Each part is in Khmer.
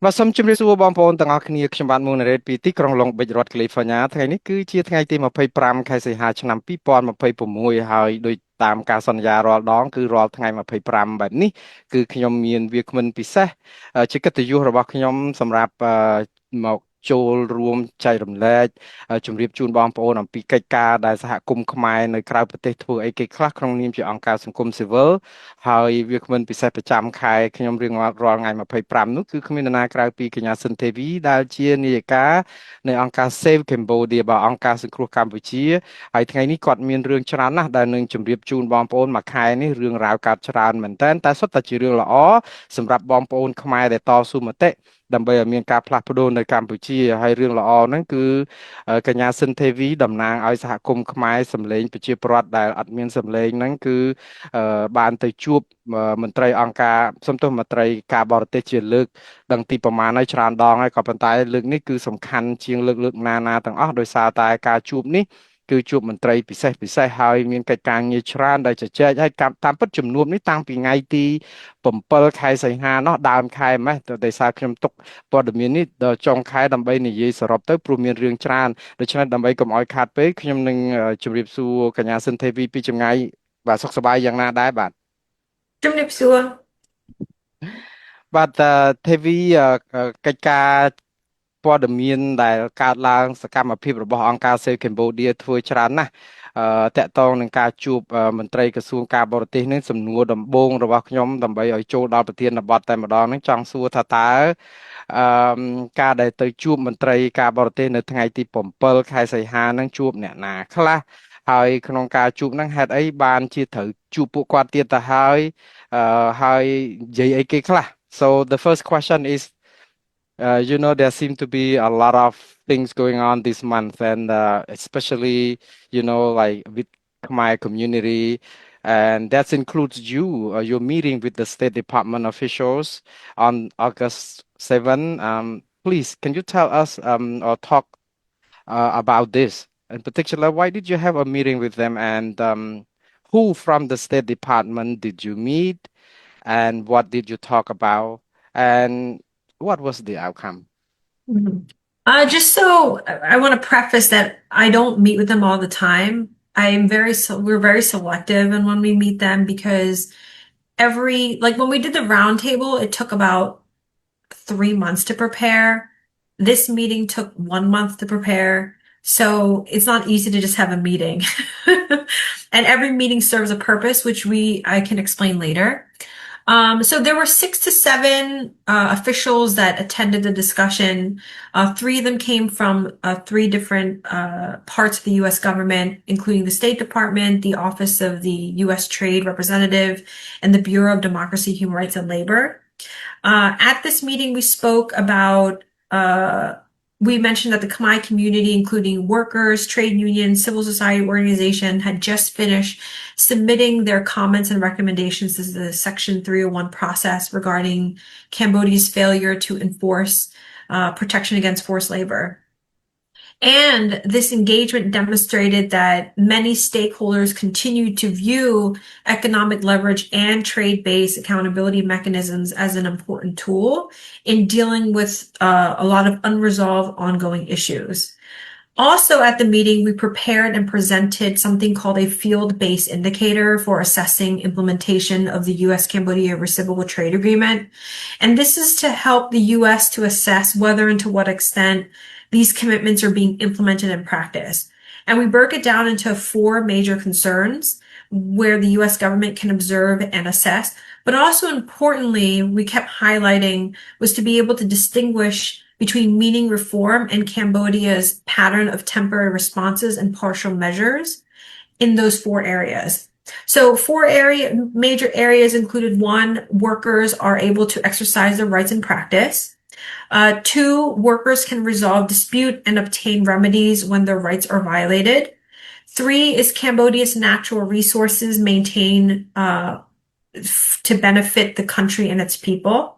បាទសូមជម្រាបសួរបងប្អូនទាំងអស់គ្នាខ្ញុំបាទមុងណារ៉េតពីទីក្រុងឡុងប៊ិចរដ្ឋកាលីហ្វ័រញ៉ាថ្ងៃនេះគឺជាថ្ងៃទី25ខែសីហាឆ្នាំ2026ហើយដោយតាមការសន្យារាល់ដងគឺរាល់ថ្ងៃ25បែបនេះគឺខ្ញុំមានវាគ្មិនពិសេសជាកិត្តិយសរបស់ខ្ញុំសម្រាប់មកចូលរួមចែករំលែកជម្រាបជូនបងប្អូនអំពីកិច្ចការដែលសហគមន៍ខ្មែរនៅក្រៅប្រទេសធ្វើអីគេខ្លះក្នុងនាមជាអង្គការសង្គមស៊ីវិលហើយវាគ្មិនពិសេសប្រចាំខែខ្ញុំរៀងរាល់ថ្ងៃ25នោះគឺគ្មាននរណាក្រៅពីកញ្ញាសិនទេវីដែលជានាយិកានៃអង្គការ Save Cambodia បាទអង្គការសង្គ្រោះកម្ពុជាហើយថ្ងៃនេះគាត់មានរឿងច្រើនណាស់ដែលនឹងជម្រាបជូនបងប្អូនមួយខែនេះរឿងរ៉ាវកើតច្រើនមែនតើតែសុទ្ធតែជារឿងល្អសម្រាប់បងប្អូនខ្មែរដែលតស៊ូមតិដើម្បីឲ្យមានការផ្លាស់ប្ដូរនៅកម្ពុជាហើយរឿងល្អហ្នឹងគឺកញ្ញាសិនទេវីតំណាងឲ្យសហគមន៍ខ្មែរសម្លេងប្រជាពលរដ្ឋដែលអត់មានសម្លេងហ្នឹងគឺបានទៅជួបមន្ត្រីអង្គការសំទោសមន្ត្រីការបរទេសជាលើកដឹងទីប្រមាណហើយច្រើនដងហើយក៏ប៉ុន្តែលើកនេះគឺសំខាន់ជាងលើកណាទាំងអស់ដោយសារតែការជួបនេះគឺជួបមន្ត្រីពិសេសហើយមានកិច្ចការងារច្រើនដែលជជែកហើយតាមពិតជំនួបនេះតាំងពីថ្ងៃទី7ខែសីហានោះដើមខែម៉េះដោយសារខ្ញុំទុកព័ត៌មាននេះដល់ចុងខែដើម្បីនិយាយសរុបទៅព្រោះមានរឿងច្រើនដូច្នេះដើម្បីកុំឲ្យខាតពេកខ្ញុំនឹងជម្រាបសួរកញ្ញាសិនទេវីពីចម្ងាយបាទសុខសប្បាយយ៉ាងណាដែរបាទជំរាបសួរបាទទេវីកិច្ចការព័ត៌មានដែលកើតឡើងសកម្មភាពរបស់អង្គការ Save Cambodia ធ្វើច្រើនណាស់តាក់ទងនឹងការជួបមន្ត្រីក្រសួងការបរទេសនេះសំណួរដំបូងរបស់ខ្ញុំដើម្បីឲ្យចូលដល់ប្រធានបទតែម្ដងហ្នឹងចង់សួរថាតើអឺការដែលទៅជួបមន្ត្រីការបរទេសនៅថ្ងៃទី7ខែសីហាហ្នឹងជួបអ្នកណាខ្លះហើយក្នុងការជួបហ្នឹងហេតុអីបានជាត្រូវជួបពួកគាត់ទៀតទៅហើយនិយាយអីគេខ្លះ So the first question is there seem to be a lot of things going on this month, and especially, like with Khmer community, and that includes you, your meeting with the State Department officials on August 7. Please, can you tell us or talk about this? In particular, why did you have a meeting with them, and who from the State Department did you meet, and what did you talk about? And what was the outcome? Mhm. Just so I want to preface that I don't meet with them all the time. We're very selective in when we meet them because like when we did the roundtable, it took about 3 months to prepare. This meeting took 1 month to prepare. So it's not easy to just have a meeting. And every meeting serves a purpose, which I can explain later. So there were 6 to 7 officials that attended the discussion. 3 of them came from 3 different parts of the U.S. government, including the State Department, the Office of the U.S. Trade Representative, and the Bureau of Democracy, Human Rights, and Labor. At this meeting, we mentioned that the Khmer community, including workers, trade unions, civil society organization, had just finished submitting their comments and recommendations to the Section 301 process regarding Cambodia's failure to enforce protection against forced labor. And this engagement demonstrated that many stakeholders continue to view economic leverage and trade-based accountability mechanisms as an important tool in dealing with a lot of unresolved ongoing issues. Also at the meeting, we prepared and presented something called a field-based indicator for assessing implementation of the U.S.-Cambodia Reciprocal Trade Agreement. And this is to help the U.S. to assess whether and to what extent these commitments are being implemented in practice. And we broke it down into 4 major concerns where the U.S. government can observe and assess. But also importantly, we kept highlighting was to be able to distinguish between meaning reform and Cambodia's pattern of temporary responses and partial measures in those 4 areas. So major areas included: 1, workers are able to exercise their rights in practice. 2, workers can resolve dispute and obtain remedies when their rights are violated. 3 is Cambodia's natural resources maintain to benefit the country and its people.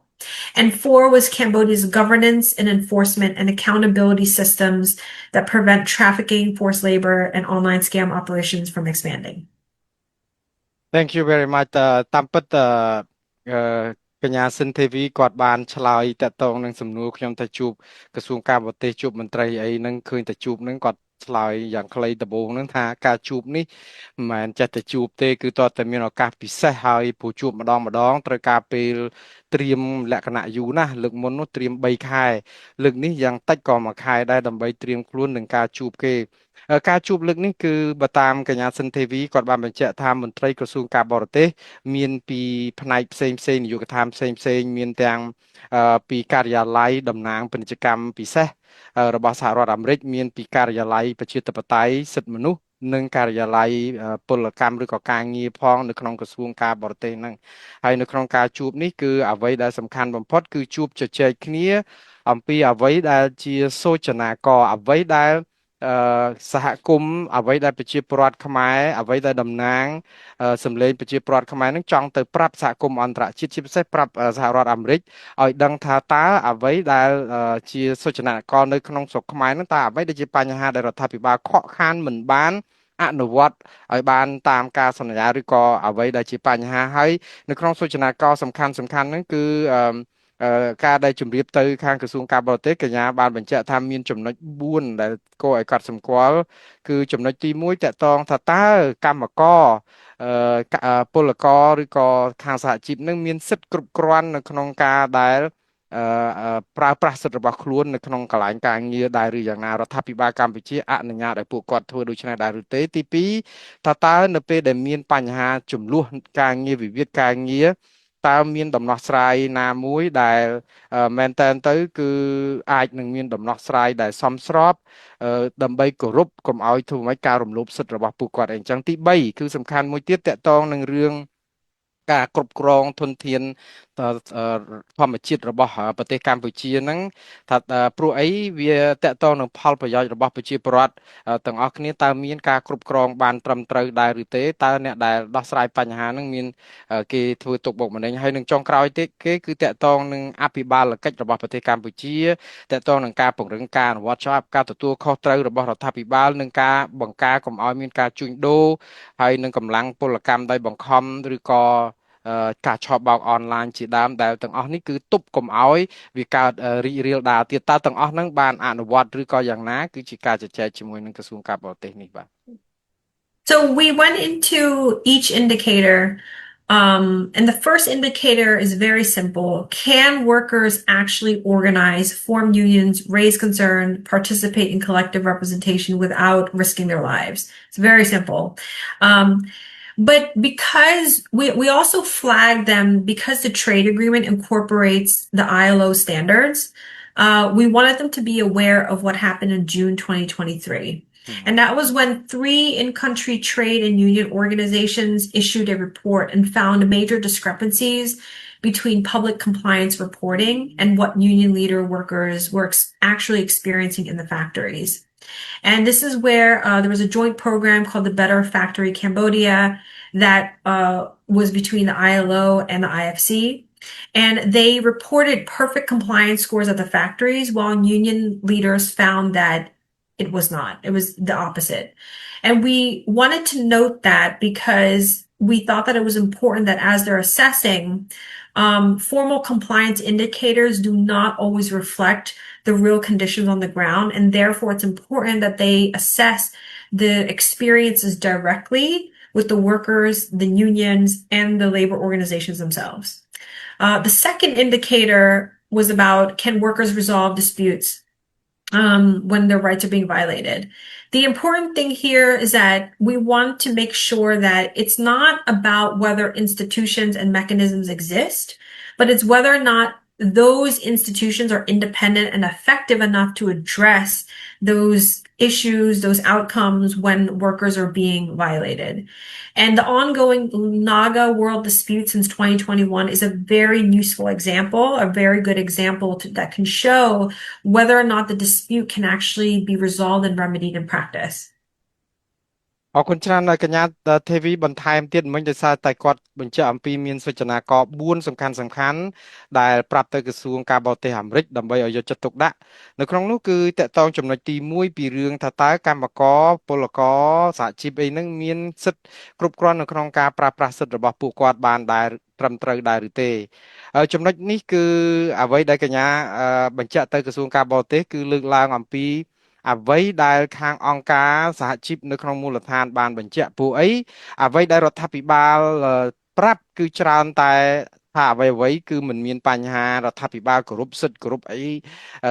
And 4 was Cambodia's governance and enforcement and accountability systems that prevent trafficking, forced labor, and online scam operations from expanding. Thank you very much តាមពិត កញ្ញាសិនទេវីគាត់បានឆ្លើយតាក់ទងនឹងសំណួរខ្ញុំទៅជួបក្រសួងការបរទេសជួបមន្ត្រីអីហ្នឹងឃើញតែជួបហ្នឹងគាត់ឆ្លើយយ៉ាងខ្លីដំបូងហ្នឹងថាការជួបនេះមិនមែនចេះតែជួបទេគឺតើតែមានឱកាសពិសេសហើយព្រោះជួបម្ដងត្រូវការពេលត្រៀមលក្ខណៈយូរណាស់លើកមុននោះត្រៀម3ខែលើកនេះយ៉ាងតិចក៏1ខែដែរដើម្បីត្រៀមខ្លួននឹងការជួបគេការជួបលើកនេះគឺបើតាមកញ្ញាសិនទេវីគាត់បានបញ្ជាក់ថាមន្ត្រីក្រសួងការបរទេសមានពីផ្នែកផ្សេងនាយកដ្ឋានផ្សេងមានទាំងពីការិយាល័យតំណាងពាណិជ្ជកម្មពិសេសរបស់សហរដ្ឋអាមេរិកមានពីការិយាល័យប្រជាធិបតេយ្យសិទ្ធិមនុស្សនិងការិយាល័យពលកម្មឬក៏ការងារផងនៅក្នុងក្រសួងការបរទេសហ្នឹងហើយនៅក្នុងការជួបនេះគឺអ្វីដែលសំខាន់បំផុតគឺជួបជជែកគ្នាអំពីអ្វីដែលជាសូចនាករអ្វីដែលសហគមន៍អ្វីដែលប្រជាពលរដ្ឋខ្មែរអ្វីដែលតំណាងសម្លេងប្រជាពលរដ្ឋខ្មែរនឹងចង់ទៅប្រាប់សហគមន៍អន្តរជាតិជាពិសេសប្រាប់សហរដ្ឋអាមេរិកឲ្យដឹងថាតើអ្វីដែលជាសូចនាករនៅក្នុងស្រុកខ្មែរនឹងតើអ្វីដែលជាបញ្ហាដែលរដ្ឋាភិបាលខកខានមិនបានអនុវត្តឲ្យបានតាមការសន្យាឬក៏អ្វីដែលជាបញ្ហាហើយនៅក្នុងសូចនាករសំខាន់ហ្នឹងគឺការដែលជម្រាបទៅខាងក្រសួងការបរទេសកញ្ញាបានបញ្ជាក់ថាមានចំណុច4ដែលគួរឲ្យកត់សម្គាល់គឺចំណុចទី1តកតងថាតើកម្មករពលករឬក៏ខាងសហជីពនឹងមានសិទ្ធិគ្រប់គ្រាន់នៅក្នុងការដែលប្រើប្រាស់សិទ្ធិរបស់ខ្លួននៅក្នុងកន្លែងការងារដែរឬយ៉ាងណារដ្ឋាភិបាលកម្ពុជាអនុញ្ញាតឲ្យពួកគាត់ធ្វើដូច្នេះដែរឬទេទី2តើនៅពេលដែលមានបញ្ហាចំនួនការងារវិវាទការងារតើមានដំណោះស្រាយណាមួយដែលមែនតើទៅគឺអាចនឹងមានដំណោះស្រាយដែលសមស្របដើម្បីគោរពកុំឲ្យធ្វើឲ្យការរំលោភសិទ្ធិរបស់ពួកគាត់អីចឹងទី3គឺសំខាន់មួយទៀតតកតងនឹងរឿងការគ្រប់គ្រងធនធានធម្មជាតិរបស់ប្រទេសកម្ពុជាហ្នឹងថាព្រោះអីវាតកតងនឹងផលប្រយោជន៍របស់ប្រជាពលរដ្ឋទាំងអស់គ្នាតើមានការគ្រប់គ្រងបានត្រឹមត្រូវដែរឬទេតើអ្នកដែលដោះស្រាយបញ្ហាហ្នឹងមានគេធ្វើទុកបុកម្នេញហើយនឹងចុងក្រោយទេគេគឺតកតងនឹងអភិបាលកិច្ចរបស់ប្រទេសកម្ពុជាតកតងនឹងការពង្រឹងការអនុវត្តច្បាប់ការទទួលខុសត្រូវរបស់រដ្ឋាភិបាលនិងការបង្ការកុំឲ្យមានការជួញដូរហើយនឹងកម្លាំងពលកម្មដោយបង្ខំឬក៏ការឆបោកអនឡាញជាដើមដែលទាំងអស់នេះគឺទប់កុំឲ្យវាកើតរីករាលដាលទៀតតើទាំងអស់ហ្នឹងបានអនុវត្តឬក៏យ៉ាងណាគឺជាការជជែកជាមួយនឹងក្រសួងការបរទេសនេះបាទ So we went into each indicator. And the first indicator is very simple. Can workers actually organize, form unions, raise concern, participate in collective representation without risking their lives? It's very simple. But because we also flagged them because the trade agreement incorporates the ILO standards, we wanted them to be aware of what happened in June 2023. And that was when 3 in-country trade and union organizations issued a report and found major discrepancies between public compliance reporting and what union leader workers were actually experiencing in the factories. And this is where there was a joint program called the Better Factory Cambodia that was between the ILO and the IFC. And they reported perfect compliance scores at the factories, while union leaders found that it was not. It was the opposite. And we wanted to note that because we thought that it was important that as they're assessing, formal compliance indicators do not always reflect the real conditions on the ground. And therefore, it's important that they assess the experiences directly with the workers, the unions, and the labor organizations themselves. The second indicator was about, can workers resolve disputes when their rights are being violated? The important thing here is that we want to make sure that it's not about whether institutions and mechanisms exist, but it's whether or not those institutions are independent and effective enough to address those issues, those outcomes when workers are being violated. And the ongoing NAGA world dispute since 2021 is a very useful example, a very good example that can show whether or not the dispute can actually be resolved and remedied in practice. អរគុណច្រើនដល់កញ្ញាទេវីបន្ថែមទៀតមិញដោយសារតែគាត់បញ្ជាក់អំពីមានសុចនាករ4សំខាន់ដែលប្រាប់ទៅក្រសួងការបរទេសអាមេរិកដើម្បីឲ្យយកចិត្តទុកដាក់នៅក្នុងនោះគឺតកតងចំណុចទី1ពីរឿងថាតើកម្មករពលករសហជីពអីហ្នឹងមានសិទ្ធិគ្រប់គ្រាន់នៅក្នុងការប្រើប្រាស់សិទ្ធិរបស់ពួកគាត់បានដែរត្រឹមត្រូវដែរឬទេចំណុចនេះគឺអ្វីដែលកញ្ញាបញ្ជាក់ទៅក្រសួងការបរទេសគឺលើកឡើងអំពីអ្វីដែលខាងអង្គការសហជីពនៅក្នុងមូលដ្ឋានបានបញ្ជាក់ពួកអីអ្វីដែលរដ្ឋាភិបាលប្រាប់គឺច្រើនតែថាអ្វីគឺមិនមានបញ្ហារដ្ឋាភិបាលគោរពសិទ្ធិគោរពអី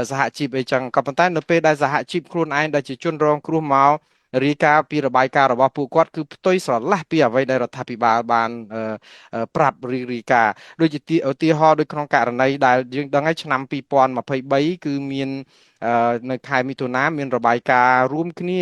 សហជីពអីចឹងក៏ប៉ុន្តែនៅពេលដែលសហជីពខ្លួនឯងដែលជាជនរងគ្រោះមករាយការណ៍ពីរបាយការណ៍របស់ពួកគាត់គឺផ្ទុយស្រឡះពីអ្វីដែលរដ្ឋាភិបាលបានប្រាប់រាយការណ៍ដូចជាឧទាហរណ៍ដូចក្នុងករណីដែលយើងដឹងហើយឆ្នាំ2023គឺមាននៅខែមិថុនាមានរបាយការណ៍រួមគ្នា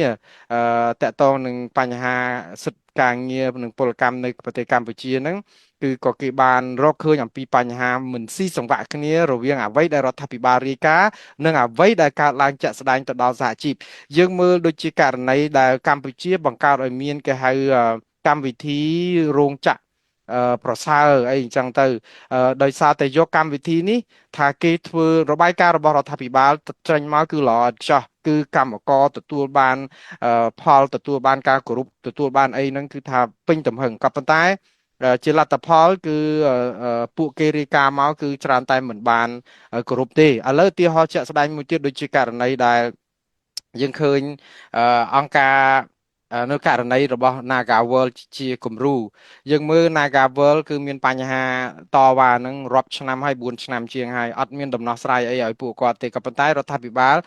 តកតងនឹងបញ្ហាសិទ្ធិការងារនិងពលកម្មនៅប្រទេសកម្ពុជាហ្នឹងគឺក៏គេបានរកឃើញអំពីបញ្ហាមិនស៊ីសង្វាក់គ្នារវាងអ្វីដែលរដ្ឋាភិបាលរាយការណ៍និងអ្វីដែលកើតឡើងជាក់ស្ដែងទៅដល់សហជីពយើងមើលដូចជាករណីដែលកម្ពុជាបង្កើតឲ្យមានគេហៅកម្មវិធីរោងចក្រប្រសើរអីអញ្ចឹងទៅដោយសារតែយកកម្មវិធីនេះថាគេធ្វើរបាយការណ៍របស់រដ្ឋាភិបាលចេញមកគឺល្អឥតខ្ចោះគឺកម្មករទទួលបានផលទទួលបានការគោរពទទួលបានអីហ្នឹងគឺថាពេញទំហឹងក៏ប៉ុន្តែជាលទ្ធផលគឺពួកគេរាយការណ៍មកគឺច្រើនតែមិនបានគោរពទេឥឡូវឧទាហរណ៍ជាក់ស្ដែងមួយទៀតដូចជាករណីដែលយើងឃើញអង្គការនៅករណីរបស់ Naga World ជាគំរូយើងមើល Naga World គឺមានបញ្ហាតវ៉ានឹងរាប់ឆ្នាំហើយ4ឆ្នាំជាងហើយអត់មានដំណោះស្រាយអីឲ្យពួកគាត់ទេក៏ប៉ុន្តែរដ្ឋាភិបាល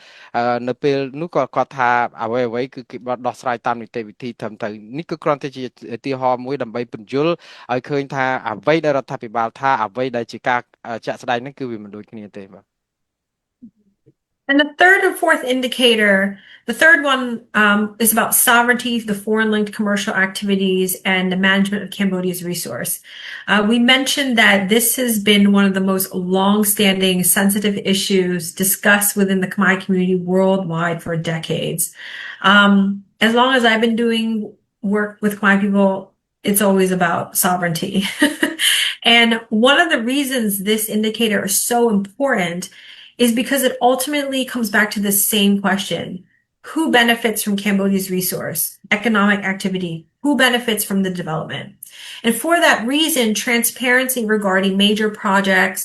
នៅពេលនោះក៏គាត់ថាអ្វីគឺគេបានដោះស្រាយតាមនីតិវិធីត្រឹមត្រូវនេះគឺគ្រាន់តែជាឧទាហរណ៍មួយដើម្បីពន្យល់ឲ្យឃើញថាអ្វីដែលរដ្ឋាភិបាលថាអ្វីដែលជាការជាក់ស្ដែងហ្នឹងគឺវាមិនដូចគ្នាទេបាទ And the third and fourth indicator, the third one is about sovereignty, the foreign linked commercial activities, and the management of Cambodia's resource. We mentioned that this has been one of the most long-standing sensitive issues discussed within the Khmer community worldwide for decades. As long as I've been doing work with Khmer people, it's always about sovereignty. And one of the reasons this indicator is so important is because it ultimately comes back to the same question. Who benefits from Cambodia's resource, economic activity? Who benefits from the development? And for that reason, transparency regarding major projects,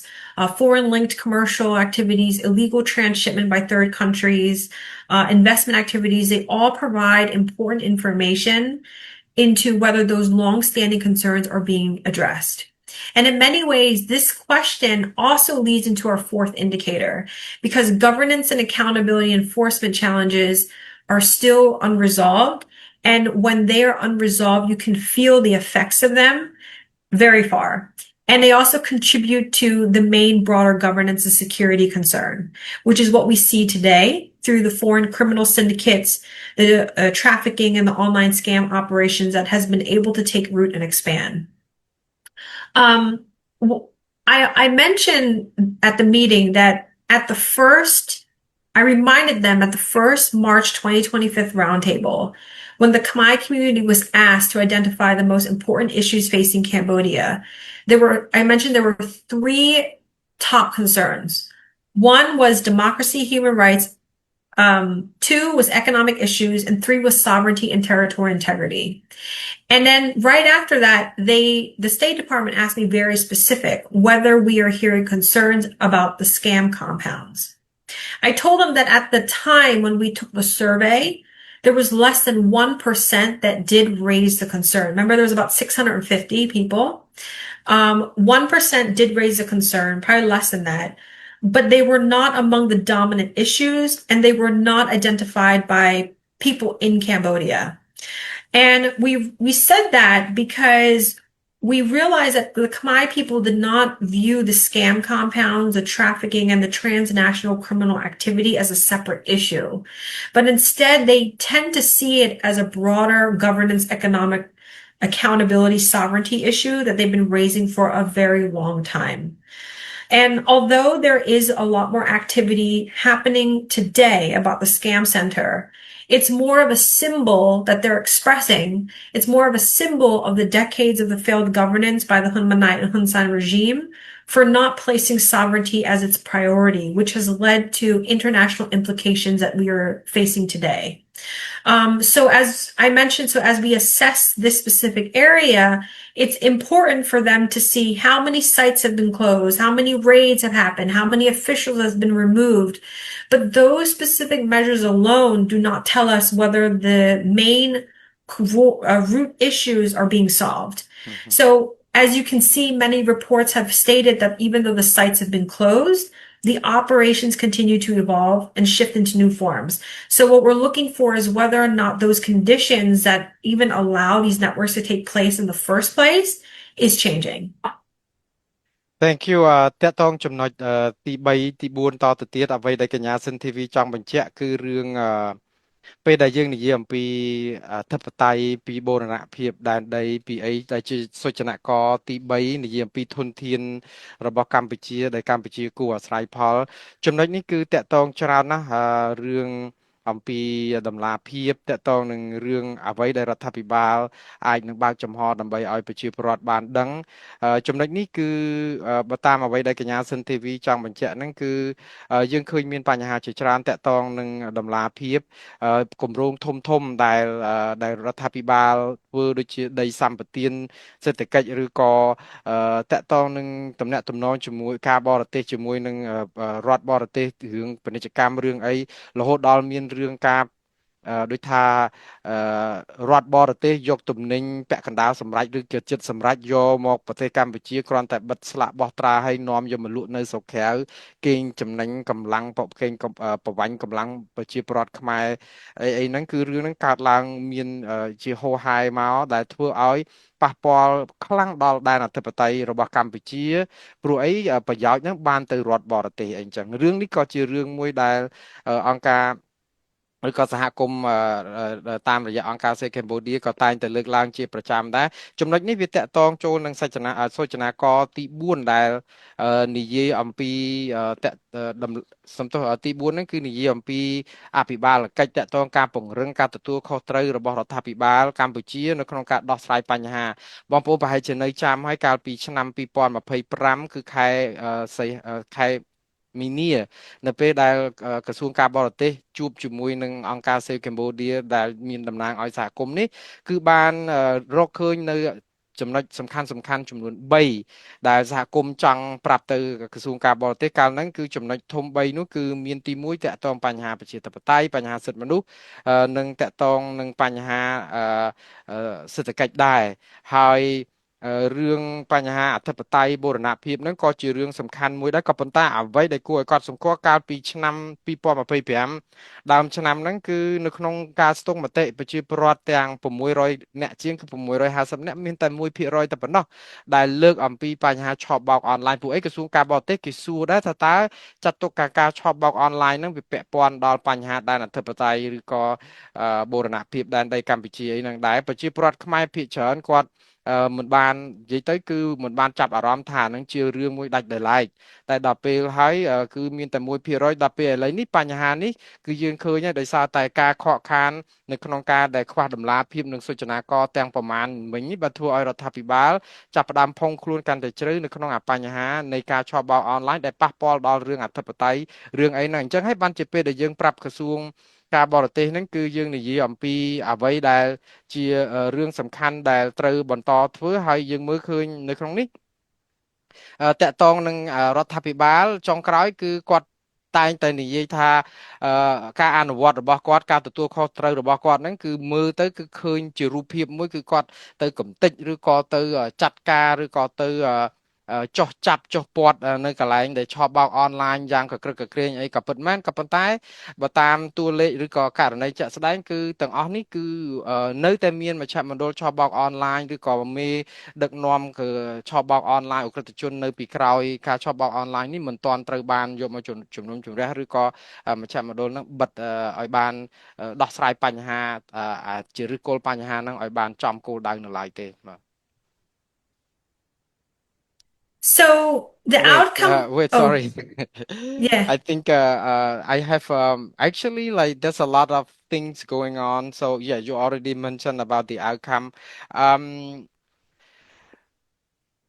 foreign linked commercial activities, illegal transshipment by third countries, investment activities, they all provide important information into whether those long-standing concerns are being addressed. And in many ways, this question also leads into our fourth indicator because governance and accountability enforcement challenges are still unresolved. And when they are unresolved, you can feel the effects of them very far. And they also contribute to the main broader governance and security concern, which is what we see today through the foreign criminal syndicates, the trafficking and the online scam operations that has been able to take root and expand. I mentioned at the meeting that I reminded them at the first March 2025 roundtable, when the Khmer community was asked to identify the most important issues facing Cambodia, I mentioned there were three top concerns. One was democracy, human rights. Two was economic issues, and three was sovereignty and territorial integrity. And then right after that, the State Department asked me very specific whether we are hearing concerns about the scam compounds. I told them that at the time when we took the survey, there was less than 1% that did raise the concern. Remember, there was about 650 people. 1% did raise a concern, probably less than that. But they were not among the dominant issues, and they were not identified by people in Cambodia. And we said that because we realized that the Khmer people did not view the scam compounds, the trafficking, and the transnational criminal activity as a separate issue. But instead, they tend to see it as a broader governance, economic accountability, sovereignty issue that they've been raising for a very long time. And although there is a lot more activity happening today about the scam center, It's more of a symbol that they're expressing. It's more of a symbol of the decades of the failed governance by the Hun Manite and Hun Sen regime for not placing sovereignty as its priority, which has led to international implications that we are facing today. So as I mentioned, so as we assess this specific area, it's important for them to see how many sites have been closed, how many raids have happened, how many officials have been removed. But those specific measures alone do not tell us whether the main root issues are being solved. So as you can see, many reports have stated that even though the sites have been closed, the operations continue to evolve and shift into new forms. So what we're looking for is whether or not those conditions that even allow these networks to take place in the first place is changing. Thank you តកតងចំណុចទី3ទី4តទៅទៀតអ្វីដែលកញ្ញាសិនធីវីចង់បញ្ជាក់គឺរឿងពេលដែលយើងនិយាយអំពីអធិបតេយ្យពីបូរណភាពដែនដីពីអីដែលជាសុចនករទី3និយាយអំពីធនធានរបស់កម្ពុជាដែលកម្ពុជាគួរអាស្រ័យផលចំណុចនេះគឺតកតងច្រើនណាស់រឿងអំពីតម្លាភាពតកតងនឹងរឿងអ្វីដែលរដ្ឋាភិបាលអាចនឹងបើកចំហដើម្បីឲ្យប្រជាពលរដ្ឋបានដឹងចំណុចនេះគឺបើតាមអ្វីដែលកញ្ញាសិនធីវីចង់បញ្ជាក់ហ្នឹងគឺយើងឃើញមានបញ្ហាជាច្រើនតកតងនឹងតម្លាភាពគម្រោងធំដែលរដ្ឋាភិបាលធ្វើដូចជាដីសម្បទានសេដ្ឋកិច្ចឬក៏តកតងនឹងតំណែងតំណងជាមួយការបរទេសជាមួយនឹងរដ្ឋបរទេសរឿងពាណិជ្ជកម្មរឿងអីរហូតដល់មានរឿងការដូចថារដ្ឋបរទេសយកទំនិញពាក់កណ្ដាលសម្រាប់ឬក៏ចិត្តសម្រាប់យកមកប្រទេសកម្ពុជាគ្រាន់តែបិទស្លាកបោះត្រាឲ្យនាំយកមកលក់នៅស្រុកក្រៅកេងចំណេញកម្លាំងកេងប្រវាញ់កម្លាំងប្រជាពលរដ្ឋខ្មែរអីហ្នឹងគឺរឿងហ្នឹងកើតឡើងមានជាហូរហែមកដែលធ្វើឲ្យប៉ះពាល់ខ្លាំងដល់ដែនអធិបតេយ្យរបស់កម្ពុជាព្រោះអីប្រយោជន៍ហ្នឹងបានទៅរដ្ឋបរទេសអីចឹងរឿងនេះក៏ជារឿងមួយដែលអង្គការឬក៏សហគមន៍តាមរយៈអង្គការ Safe Cambodia ក៏តែងតែលើកឡើងជាប្រចាំដែរចំណុចនេះវាតកតងចូលនឹងសូចនាករទី4ដែលនិយាយអំពីសំទោសទី4ហ្នឹងគឺនិយាយអំពីអភិបាលកិច្ចតកតងការពង្រឹងការទទួលខុសត្រូវរបស់រដ្ឋាភិបាលកម្ពុជានៅក្នុងការដោះស្រាយបញ្ហាបងប្អូនប្រហែលជានៅចាំហើយកាលពីឆ្នាំ2025គឺខែមីនានៅពេលដែលក្រសួងការបរទេសជួបជាមួយនឹងអង្គការ Save Cambodia ដែលមានតំណាងឲ្យសហគមន៍នេះគឺបានរកឃើញនៅចំណុចសំខាន់ចំនួន3ដែលសហគមន៍ចង់ប្រាប់ទៅក្រសួងការបរទេសកាលហ្នឹងគឺចំណុចធំ3នោះគឺមានទី1តកតងបញ្ហាប្រជាធិបតេយ្យបញ្ហាសិទ្ធិមនុស្សនិងតកតងនឹងបញ្ហាសេដ្ឋកិច្ចដែរហើយរឿងបញ្ហាអធិបតេយ្យបូរណភាពហ្នឹងក៏ជារឿងសំខាន់មួយដែរក៏ប៉ុន្តែអ្វីដែលគួរឲ្យកត់សម្គាល់កាលពីឆ្នាំ2025ដើមឆ្នាំហ្នឹងគឺនៅក្នុងការស្ទង់មតិប្រជាពលរដ្ឋទាំង600អ្នកជាងគឺ650អ្នកមានតែ1%តែប៉ុណ្ណោះដែលលើកអំពីបញ្ហាឆបោកអនឡាញពួកអីក្រសួងការបរទេសគេសួរដែរថាតើចាត់ទុកការឆបោកអនឡាញហ្នឹងវាពាក់ព័ន្ធដល់បញ្ហាដែនអធិបតេយ្យឬក៏បូរណភាពដែនដីកម្ពុជាអីហ្នឹងដែរប្រជាពលរដ្ឋខ្មែរភាគច្រើនគាត់មិនបាននិយាយទៅគឺមិនបានចាប់អារម្មណ៍ថានឹងជារឿងមួយដាច់ដោយឡែកតែដល់ពេលហើយគឺមានតែ1%ដល់ពេលឥឡូវនេះបញ្ហានេះគឺយើងឃើញហើយដោយសារតែការខកខាននៅក្នុងការដែលខ្វះតម្លាភាពនិងសុចនាករទាំងប្រមាណមិញនេះបើធ្វើឲ្យរដ្ឋាភិបាលចាប់ផ្ដើមផុងខ្លួនកាន់តែជ្រៅនៅក្នុងបញ្ហានៃការឆបោកអនឡាញដែលប៉ះពាល់ដល់រឿងអធិបតេយ្យរឿងអីហ្នឹងអញ្ចឹងហើយបានជាពេលដែលយើងប្រាប់ក្រសួងការបរទេសហ្នឹងគឺយើងនិយាយអំពីអ្វីដែលជារឿងសំខាន់ដែលត្រូវបន្តធ្វើហើយយើងមើលឃើញនៅក្នុងនេះតកតងនឹងរដ្ឋាភិបាលចុងក្រោយគឺគាត់តែងតែនិយាយថាការអនុវត្តរបស់គាត់ការទទួលខុសត្រូវរបស់គាត់ហ្នឹងគឺមើលទៅគឺឃើញជារូបភាពមួយគឺគាត់ទៅកំទេចឬក៏ទៅចាត់ការឬក៏ទៅចោះចាប់ចោះពាត់នៅកន្លែងដែលឆបោកអនឡាញយ៉ាងកក្រឹកកក្រែងអីក៏ពិតមែនក៏ប៉ុន្តែបើតាមតួលេខឬក៏ករណីជាក់ស្ដែងគឺទាំងអស់នេះគឺនៅតែមានមជ្ឈមណ្ឌលឆបោកអនឡាញឬក៏មេដឹកនាំគឺឆបោកអនឡាញអក្រិតជននៅពីក្រោយការឆបោកអនឡាញនេះមិនទាន់ត្រូវបានយកមកជំនុំជម្រះឬក៏មជ្ឈមណ្ឌលនឹងបិទឲ្យបានដោះស្រាយបញ្ហាជាឫសគល់បញ្ហាហ្នឹងឲ្យបានចំគោលដៅនៅឡើយទេបាទ So the Wait, outcome, wait, oh, sorry. yeah, I think I have actually like there's a lot of things going on. So yeah, you already mentioned about the outcome. Um,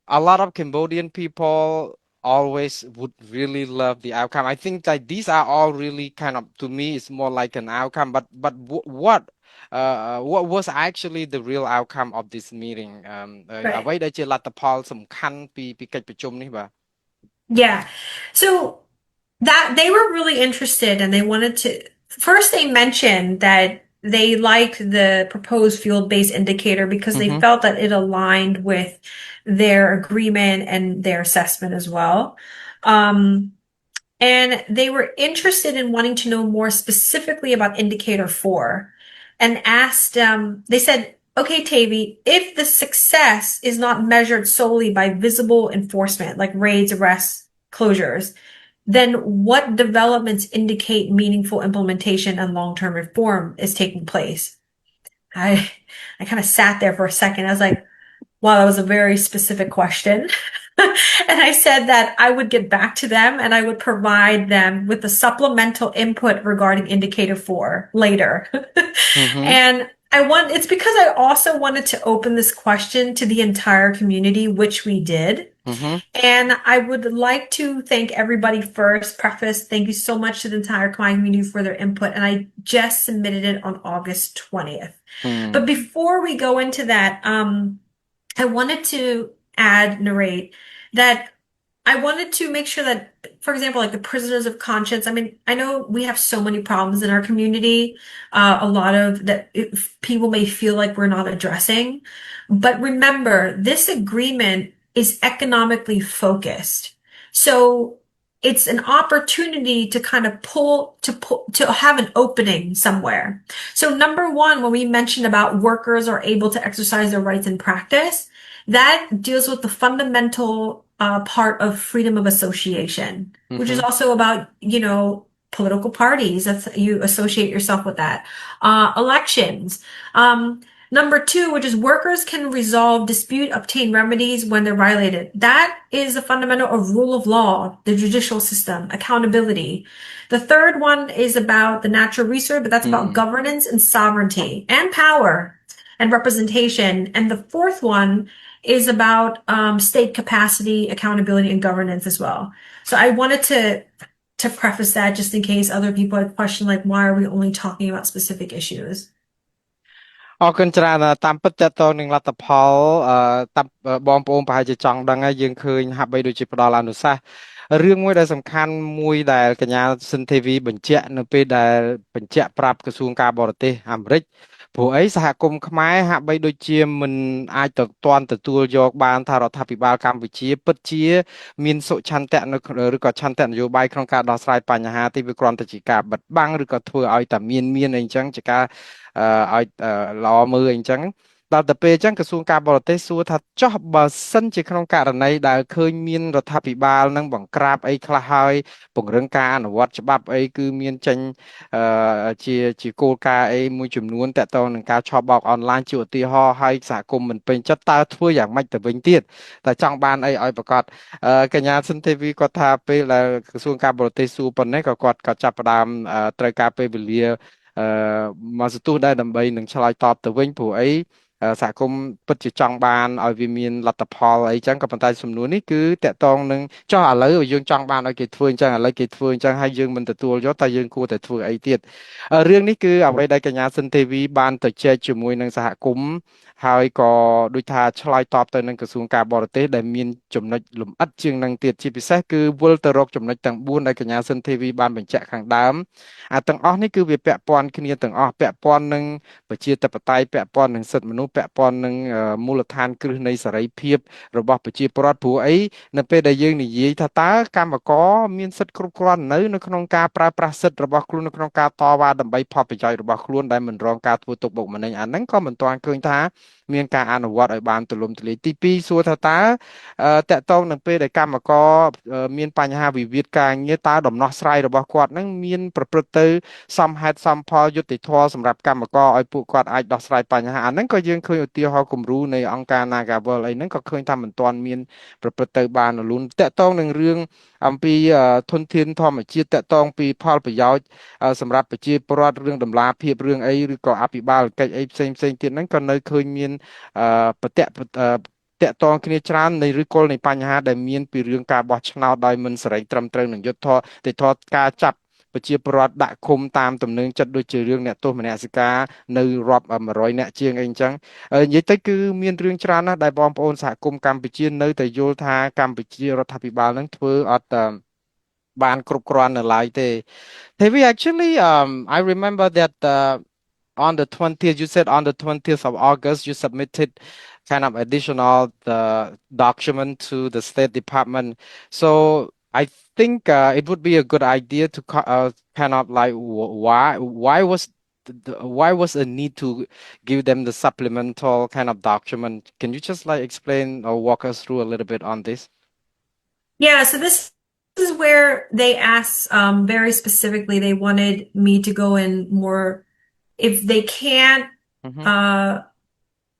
a lot of Cambodian people always would really love the outcome. I think that these are all really kind of to me it's more like an outcome. But what was actually the real outcome of this meeting? អ្វី right. ដែលជាលទ្ធផលសំខាន់ពីកិច្ចប្រជុំនេះបាទ Yeah. So that they were really interested and they wanted to first they mentioned that they liked the proposed field-based indicator because they felt that it aligned with their agreement and their assessment as well. Um, and they were interested in wanting to know more specifically about indicator 4 and asked they said, okay, Tavy, if the success is not measured solely by visible enforcement like raids, arrests, closures, then what developments indicate meaningful implementation and long-term reform is taking place? I I kind of sat there for a second. I was like, wow, that was a very specific question. And I said that I would get back to them and I would provide them with a supplemental input regarding indicator 4 later. And it's because I also wanted to open this question to the entire community, which we did. And I would like to thank everybody first, preface, thank you so much to the entire client community for their input. And I just submitted it on August 20th. But before we go into that, I wanted to narrate that I wanted to make sure that, for example, like the prisoners of conscience, I mean, I know we have so many problems in our community, a lot of that people may feel like we're not addressing. But remember, this agreement is economically focused. So it's an opportunity to kind of to have an opening somewhere. So number one, when we mentioned about workers are able to exercise their rights in practice, that deals with the fundamental part of freedom of association, which is also about, political parties. That's you associate yourself with that. Elections. Number two, which is workers can resolve dispute, obtain remedies when they're violated. That is the fundamental of rule of law, the judicial system, accountability. The third one is about the natural resource, but that's about governance and sovereignty and power and representation. And the fourth one is about state capacity, accountability, and governance as well. So I wanted to preface that just in case other people had questioned, like, why are we only talking about specific issues? អរគុណច្រើនតាមពិតតើតើនឹងលទ្ធផលតាមបងប្អូនប្រហែលជាចង់ដឹងហើយយើងឃើញហាក់បីដូចជាផ្ដល់អនុសាសន៍រឿងមួយដែលសំខាន់មួយដែលកញ្ញាសិនធីវីបញ្ជាក់នៅពេលដែលបញ្ជាក់ប្រាប់ក្រសួងការបរទេសអាមេរិកព្រោះអីសហគមន៍ខ្មែរហាក់បីដូចជាមិនអាចទាន់ទទួលយកបានថារដ្ឋាភិបាលកម្ពុជាពិតជាមានសុឆន្ទៈនៅឬក៏ឆន្ទៈនយោបាយក្នុងការដោះស្រាយបញ្ហាទីវាគ្រាន់តែជាការបិទបាំងឬក៏ធ្វើឲ្យតែមានអីចឹងជាការឲ្យល្អមើលអីចឹងដល់ទៅពេលអញ្ចឹងក្រសួងការបរទេសសួរថាចោះបើសិនជាក្នុងករណីដែលឃើញមានរដ្ឋាភិបាលនឹងបង្ក្រាបអីខ្លះហើយពង្រឹងការអនុវត្តច្បាប់អីគឺមានចេញជាគោលការណ៍អីមួយចំនួនតកតងនឹងការឆបោកអនឡាញជាឧទាហរណ៍ឲ្យសហគមន៍មិនពេញចិត្តតើធ្វើយ៉ាងម៉េចទៅវិញទៀតតែចង់បានអីឲ្យប្រកាសកញ្ញាសិនទេវីគាត់ថាពេលដែលក្រសួងការបរទេសសួរប៉ុណ្ណេះក៏គាត់ក៏ចាប់ផ្ដើមត្រូវការពេលវេលាមកសន្ទុះដែរដើម្បីនឹងឆ្លើយតបទៅវិញព្រោះអីសហគមន៍ពិតជាចង់បានឲ្យវាមានលទ្ធផលអីចឹងក៏ប៉ុន្តែសំណួរនេះគឺតកតងនឹងចោះឥឡូវយើងចង់បានឲ្យគេធ្វើអញ្ចឹងឥឡូវគេធ្វើអញ្ចឹងហើយយើងមិនទទួលយកតែយើងគួរតែធ្វើអីទៀតរឿងនេះគឺអ្វីដែលកញ្ញាសិនទេវីបានទៅជែកជាមួយនឹងសហគមន៍ហើយក៏ដូចថាឆ្លើយតបទៅនឹងក្រសួងការបរទេសដែលមានចំណុចលម្អិតជាងនឹងទៀតជាពិសេសគឺវិលទៅរកចំណុចទាំង4ដែលកញ្ញាសិនទេវីបានបញ្ជាក់ខាងដើមទាំងអស់នេះគឺវាពាក់ព័ន្ធគ្នាទាំងអស់ពាក់ព័ន្ធនឹងប្រជាធិបតេយ្យពាក់ព័ន្ធនឹងសិទ្ធិមនុស្សពាក់ព័ន្ធនឹងមូលដ្ឋានគ្រឹះនៃសេរីភាពរបស់ប្រជាពលរដ្ឋព្រោះអីនៅពេលដែលយើងនិយាយថាតើកម្មករមានសិទ្ធិគ្រប់គ្រាន់នៅក្នុងការប្រើប្រាស់សិទ្ធិរបស់ខ្លួននៅក្នុងការតវ៉ាដើម្បីផលប្រយោជន៍របស់ខ្លួនដែលមិនរងការធ្វើទុកបុកម្នេញអាហ្នឹងក៏មិនទាន់ឃើញថា មានការអនុវត្តឲ្យបានទូលំទូលាយទី2សួរថាតើតកតងនឹងពេលដែលកម្មករមានបញ្ហាវិវាទការងារតើដំណោះស្រាយរបស់គាត់នឹងមានប្រព្រឹត្តទៅសមហេតុសមផលយុត្តិធម៌សម្រាប់កម្មករឲ្យពួកគាត់អាចដោះស្រាយបញ្ហាអាហ្នឹងក៏យើងឃើញឧទាហរណ៍គំរូនៃអង្គការ Nagawal អីហ្នឹងក៏ឃើញថាមិនទាន់មានប្រព្រឹត្តទៅបានរលូនតកតងនឹងរឿងអំពីធនធានធម្មជាតិតកតងពីផលប្រយោជន៍សម្រាប់ប្រជាពលរដ្ឋរឿងដំណាភាពរឿងអីឬក៏អភិបាលកិច្ចអីផ្សេងទៀតហ្នឹងក៏នៅឃើញមានបតៈតកតងគ្នាច្រើននៃឬគល់នៃបញ្ហាដែលមានពីរឿងការបោះឆ្នោតដោយមិនសេរីត្រឹមត្រូវនឹងយុត្តិធម៌ការចាប់ប្រជាពលរដ្ឋដាក់ឃុំតាមទំនឹងចិត្តដូចជារឿងអ្នកទោសមនសិការនៅរាប់100អ្នកជាងអីអញ្ចឹងនិយាយទៅគឺមានរឿងច្រើនណាស់ដែលបងប្អូនសហគមន៍កម្ពុជានៅតែយល់ថាកម្ពុជារដ្ឋាភិបាលនឹងធ្វើអត់បានគ្រប់គ្រាន់នៅឡើយទេ Devi, actually, I remember that on the 20th, you said on the 20th of August, you submitted kind of additional document to the State Department. So I think it would be a good idea to kind of like why was a need to give them the supplemental kind of document? Can you just like explain or walk us through a little bit on this? Yeah, so this is where they asked very specifically, they wanted me to go in more if they can't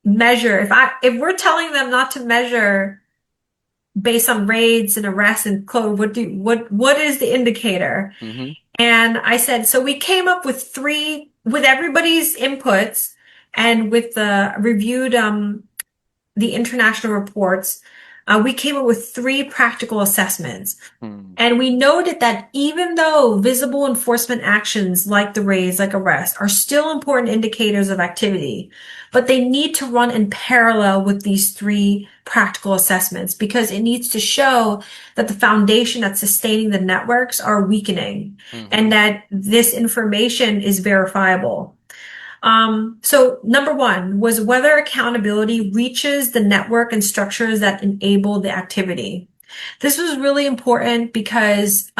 measure, if we're telling them not to measure based on raids and arrests and close, what is the indicator? And I said, so we came up with with everybody's inputs and with the reviewed the international reports, we came up with 3 practical assessments. And we noted that even though visible enforcement actions like the raids, like arrests, are still important indicators of activity, but they need to run in parallel with these 3 practical assessments because it needs to show that the foundation that's sustaining the networks are weakening and that this information is verifiable. So number 1 was whether accountability reaches the network and structures that enable the activity. This was really important because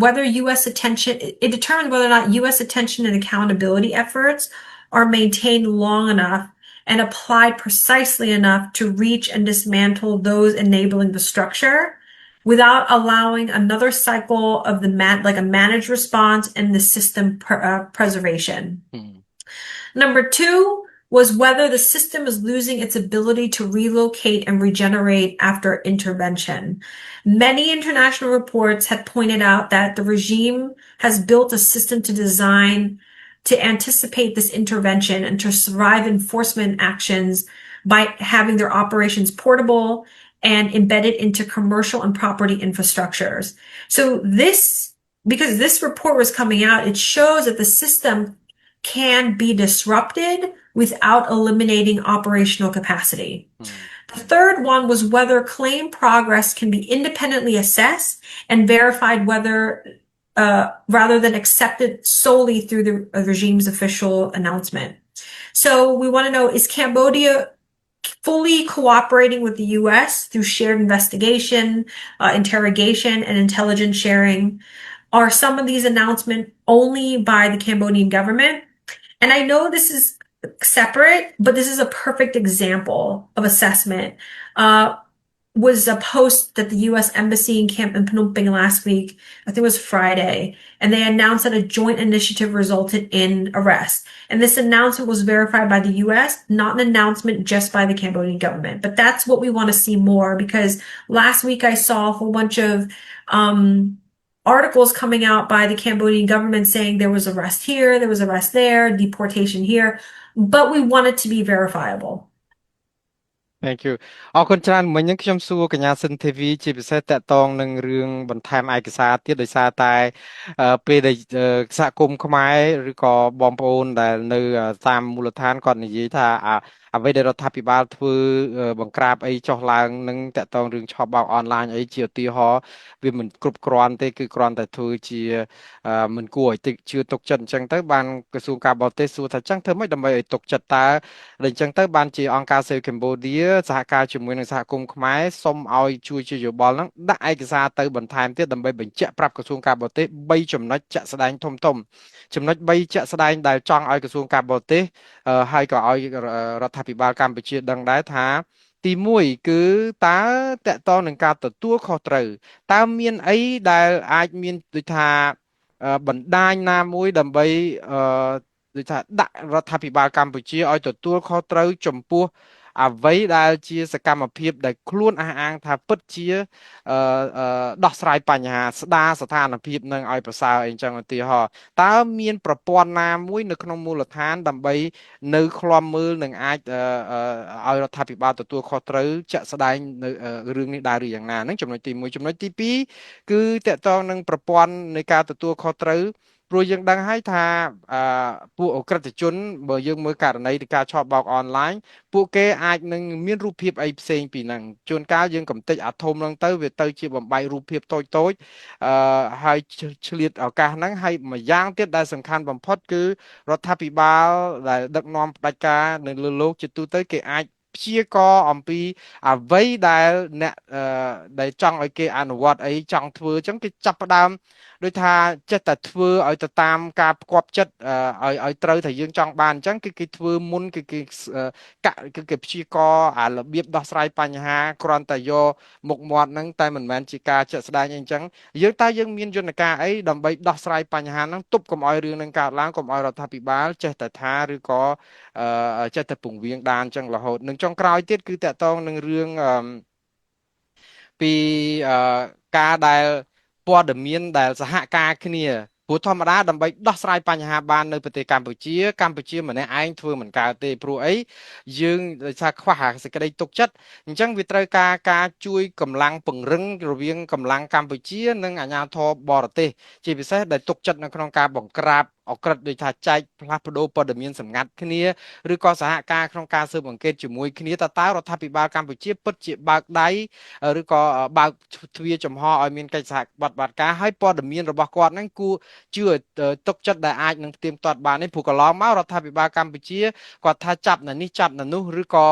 whether U.S. attention, it determines whether or not U.S. attention and accountability efforts are maintained long enough and applied precisely enough to reach and dismantle those enabling the structure without allowing another cycle of like a managed response and the system preservation. Number 2 was whether the system is losing its ability to relocate and regenerate after intervention. Many international reports had pointed out that the regime has built a system to anticipate this intervention and to survive enforcement actions by having their operations portable and embedded into commercial and property infrastructures. So because this report was coming out, it shows that the system can be disrupted without eliminating operational capacity. The third one was whether claim progress can be independently assessed and verified rather than accepted solely through the regime's official announcement. So we want to know, is Cambodia fully cooperating with the U.S. through shared investigation, interrogation, and intelligence sharing? Are some of these announcements only by the Cambodian government? And I know this is separate, but this is a perfect example of assessment. Was a post that the U.S. Embassy in Phnom Penh last week, I think it was Friday, and they announced that a joint initiative resulted in arrest. And this announcement was verified by the U.S., not an announcement just by the Cambodian government. But that's what we want to see more, because last week I saw a whole bunch of articles coming out by the Cambodian government saying there was arrest here, there was arrest there, deportation here, but we want it to be verifiable. Thank you អរគុណច្រើនមិញហ្នឹងខ្ញុំសួរកញ្ញាសិនធីវីជាពិសេសតកតងនឹងរឿងបន្ថែមឯកសារទៀតដោយសារតែពេលដែលសហគមន៍ខ្មែរឬក៏បងប្អូនដែលនៅតាមមូលដ្ឋានគាត់និយាយថាអ្វីដែលរដ្ឋាភិបាលធ្វើបង្ក្រាបអីចុះឡើងនឹងតកតងរឿងឆបោកអនឡាញអីជាឧទាហរណ៍វាមិនគ្រប់គ្រាន់ទេគឺគ្រាន់តែធ្វើជាមិនគួរឲ្យជឿទុកចិត្តអញ្ចឹងទៅបានក្រសួងការបរទេសសួរថាចឹងធ្វើម៉េចដើម្បីឲ្យទុកចិត្តតើដល់អញ្ចឹងទៅបានជាអង្គការ Save Cambodia សហការជាមួយនឹងសហគមន៍ខ្មែរសូមឲ្យជួយជាយោបល់ហ្នឹងដាក់ឯកសារទៅបន្ថែមទៀតដើម្បីបញ្ជាក់ប្រាប់ក្រសួងការបរទេស3ចំណុចជាក់ស្ដែងធំចំណុច3ជាក់ស្ដែងដែលចង់ឲ្យក្រសួងការបរទេសហើយក៏ឲ្យរដ្ឋ ដ្ឋាភិបាលកម្ពុជាដឹងដែរថាទី1គឺតើតកតងនឹងការទទួលខុសត្រូវតើមានអីដែលអាចមានដូចថាបណ្ដាញណាមួយដើម្បីដូចថាដាក់រដ្ឋាភិបាលកម្ពុជាឲ្យទទួលខុសត្រូវចំពោះអ្វីដែលជាសកម្មភាពដែលខ្លួនអះអាងថាពិតជាដោះស្រាយបញ្ហាស្ដារស្ថានភាពនឹងឲ្យប្រសើរអីចឹងឧទាហរណ៍តើមានប្រព័ន្ធណាមួយនៅក្នុងមូលដ្ឋានដើម្បីនៅឃ្លាំមើលនឹងអាចឲ្យរដ្ឋាភិបាលទទួលខុសត្រូវជាក់ស្ដែងនៅរឿងនេះដែរឬយ៉ាងណាហ្នឹងចំណុចទី1ចំណុចទី2គឺតកតងនឹងប្រព័ន្ធនៃការទទួលខុសត្រូវព្រោះយើងដឹងហើយថាពួកអក្រិតជនបើយើងមើលករណីនៃការឆបោកអនឡាញពួកគេអាចនឹងមានរូបភាពអីផ្សេងពីហ្នឹងជួនកាលយើងកំទេចអាធំហ្នឹងទៅវាទៅជាបំបីរូបភាពតូចតូចហើយឆ្លៀតឱកាសហ្នឹងហើយមួយយ៉ាងទៀតដែលសំខាន់បំផុតគឺរដ្ឋាភិបាលដែលដឹកនាំផ្ដាច់ការនៅលើโลกជាទូទៅគេអាចព្យាករអំពីអ្វីដែលអ្នកដែលចង់ឲ្យគេអនុវត្តអីចង់ធ្វើអញ្ចឹងគេចាប់ផ្ដើមដូចថាចិត្តតែធ្វើឲ្យទៅតាមការផ្គាប់ចិត្តឲ្យត្រូវថាយើងចង់បានអញ្ចឹងគឺគេធ្វើមុនគឺគេព្យាករអារបៀបដោះស្រាយបញ្ហាគ្រាន់តែយកមុខមាត់ហ្នឹងតែមិនមែនជាការជាក់ស្ដែងអីអញ្ចឹងយើងមានយន្តការអីដើម្បីដោះស្រាយបញ្ហាហ្នឹងទប់កុំឲ្យរឿងហ្នឹងកើតឡើងកុំឲ្យរដ្ឋាភិបាលចេះតែថាឬក៏ចេះតែពង្រៀងដានអញ្ចឹងរហូតនឹងចុងក្រោយទៀតគឺតកតងនឹងរឿងពីការដែលព័ត៌មានដែលសហការគ្នាព្រោះធម្មតាដើម្បីដោះស្រាយបញ្ហាបាននៅប្រទេសកម្ពុជាម្នាក់ឯងធ្វើមិនកើតទេព្រោះអីយើងដោយសារខ្វះសេចក្តីទុកចិត្តអញ្ចឹងវាត្រូវការជួយកម្លាំងពង្រឹងរវាងកម្លាំងកម្ពុជានិងអាជ្ញាធរបរទេសជាពិសេសដែលទុកចិត្តនៅក្នុងការបង្ក្រាបអក្រិតដូចថាចែកផ្លាស់ប្ដូរព័ត៌មានសម្ងាត់គ្នាឬក៏សហការក្នុងការស៊ើបអង្កេតជាមួយគ្នាតើរដ្ឋាភិបាលកម្ពុជាពិតជាបើកដៃឬក៏បើកទ្វារចំហឲ្យមានកិច្ចសហប្រតិបត្តិការឲ្យព័ត៌មានរបស់គាត់ហ្នឹងគួរជឿទុកចិត្តដែលអាចនឹងផ្ទៀងផ្ទាត់បាននេះព្រោះកន្លងមករដ្ឋាភិបាលកម្ពុជាគាត់ថាចាប់នៅនេះចាប់នៅនោះឬក៏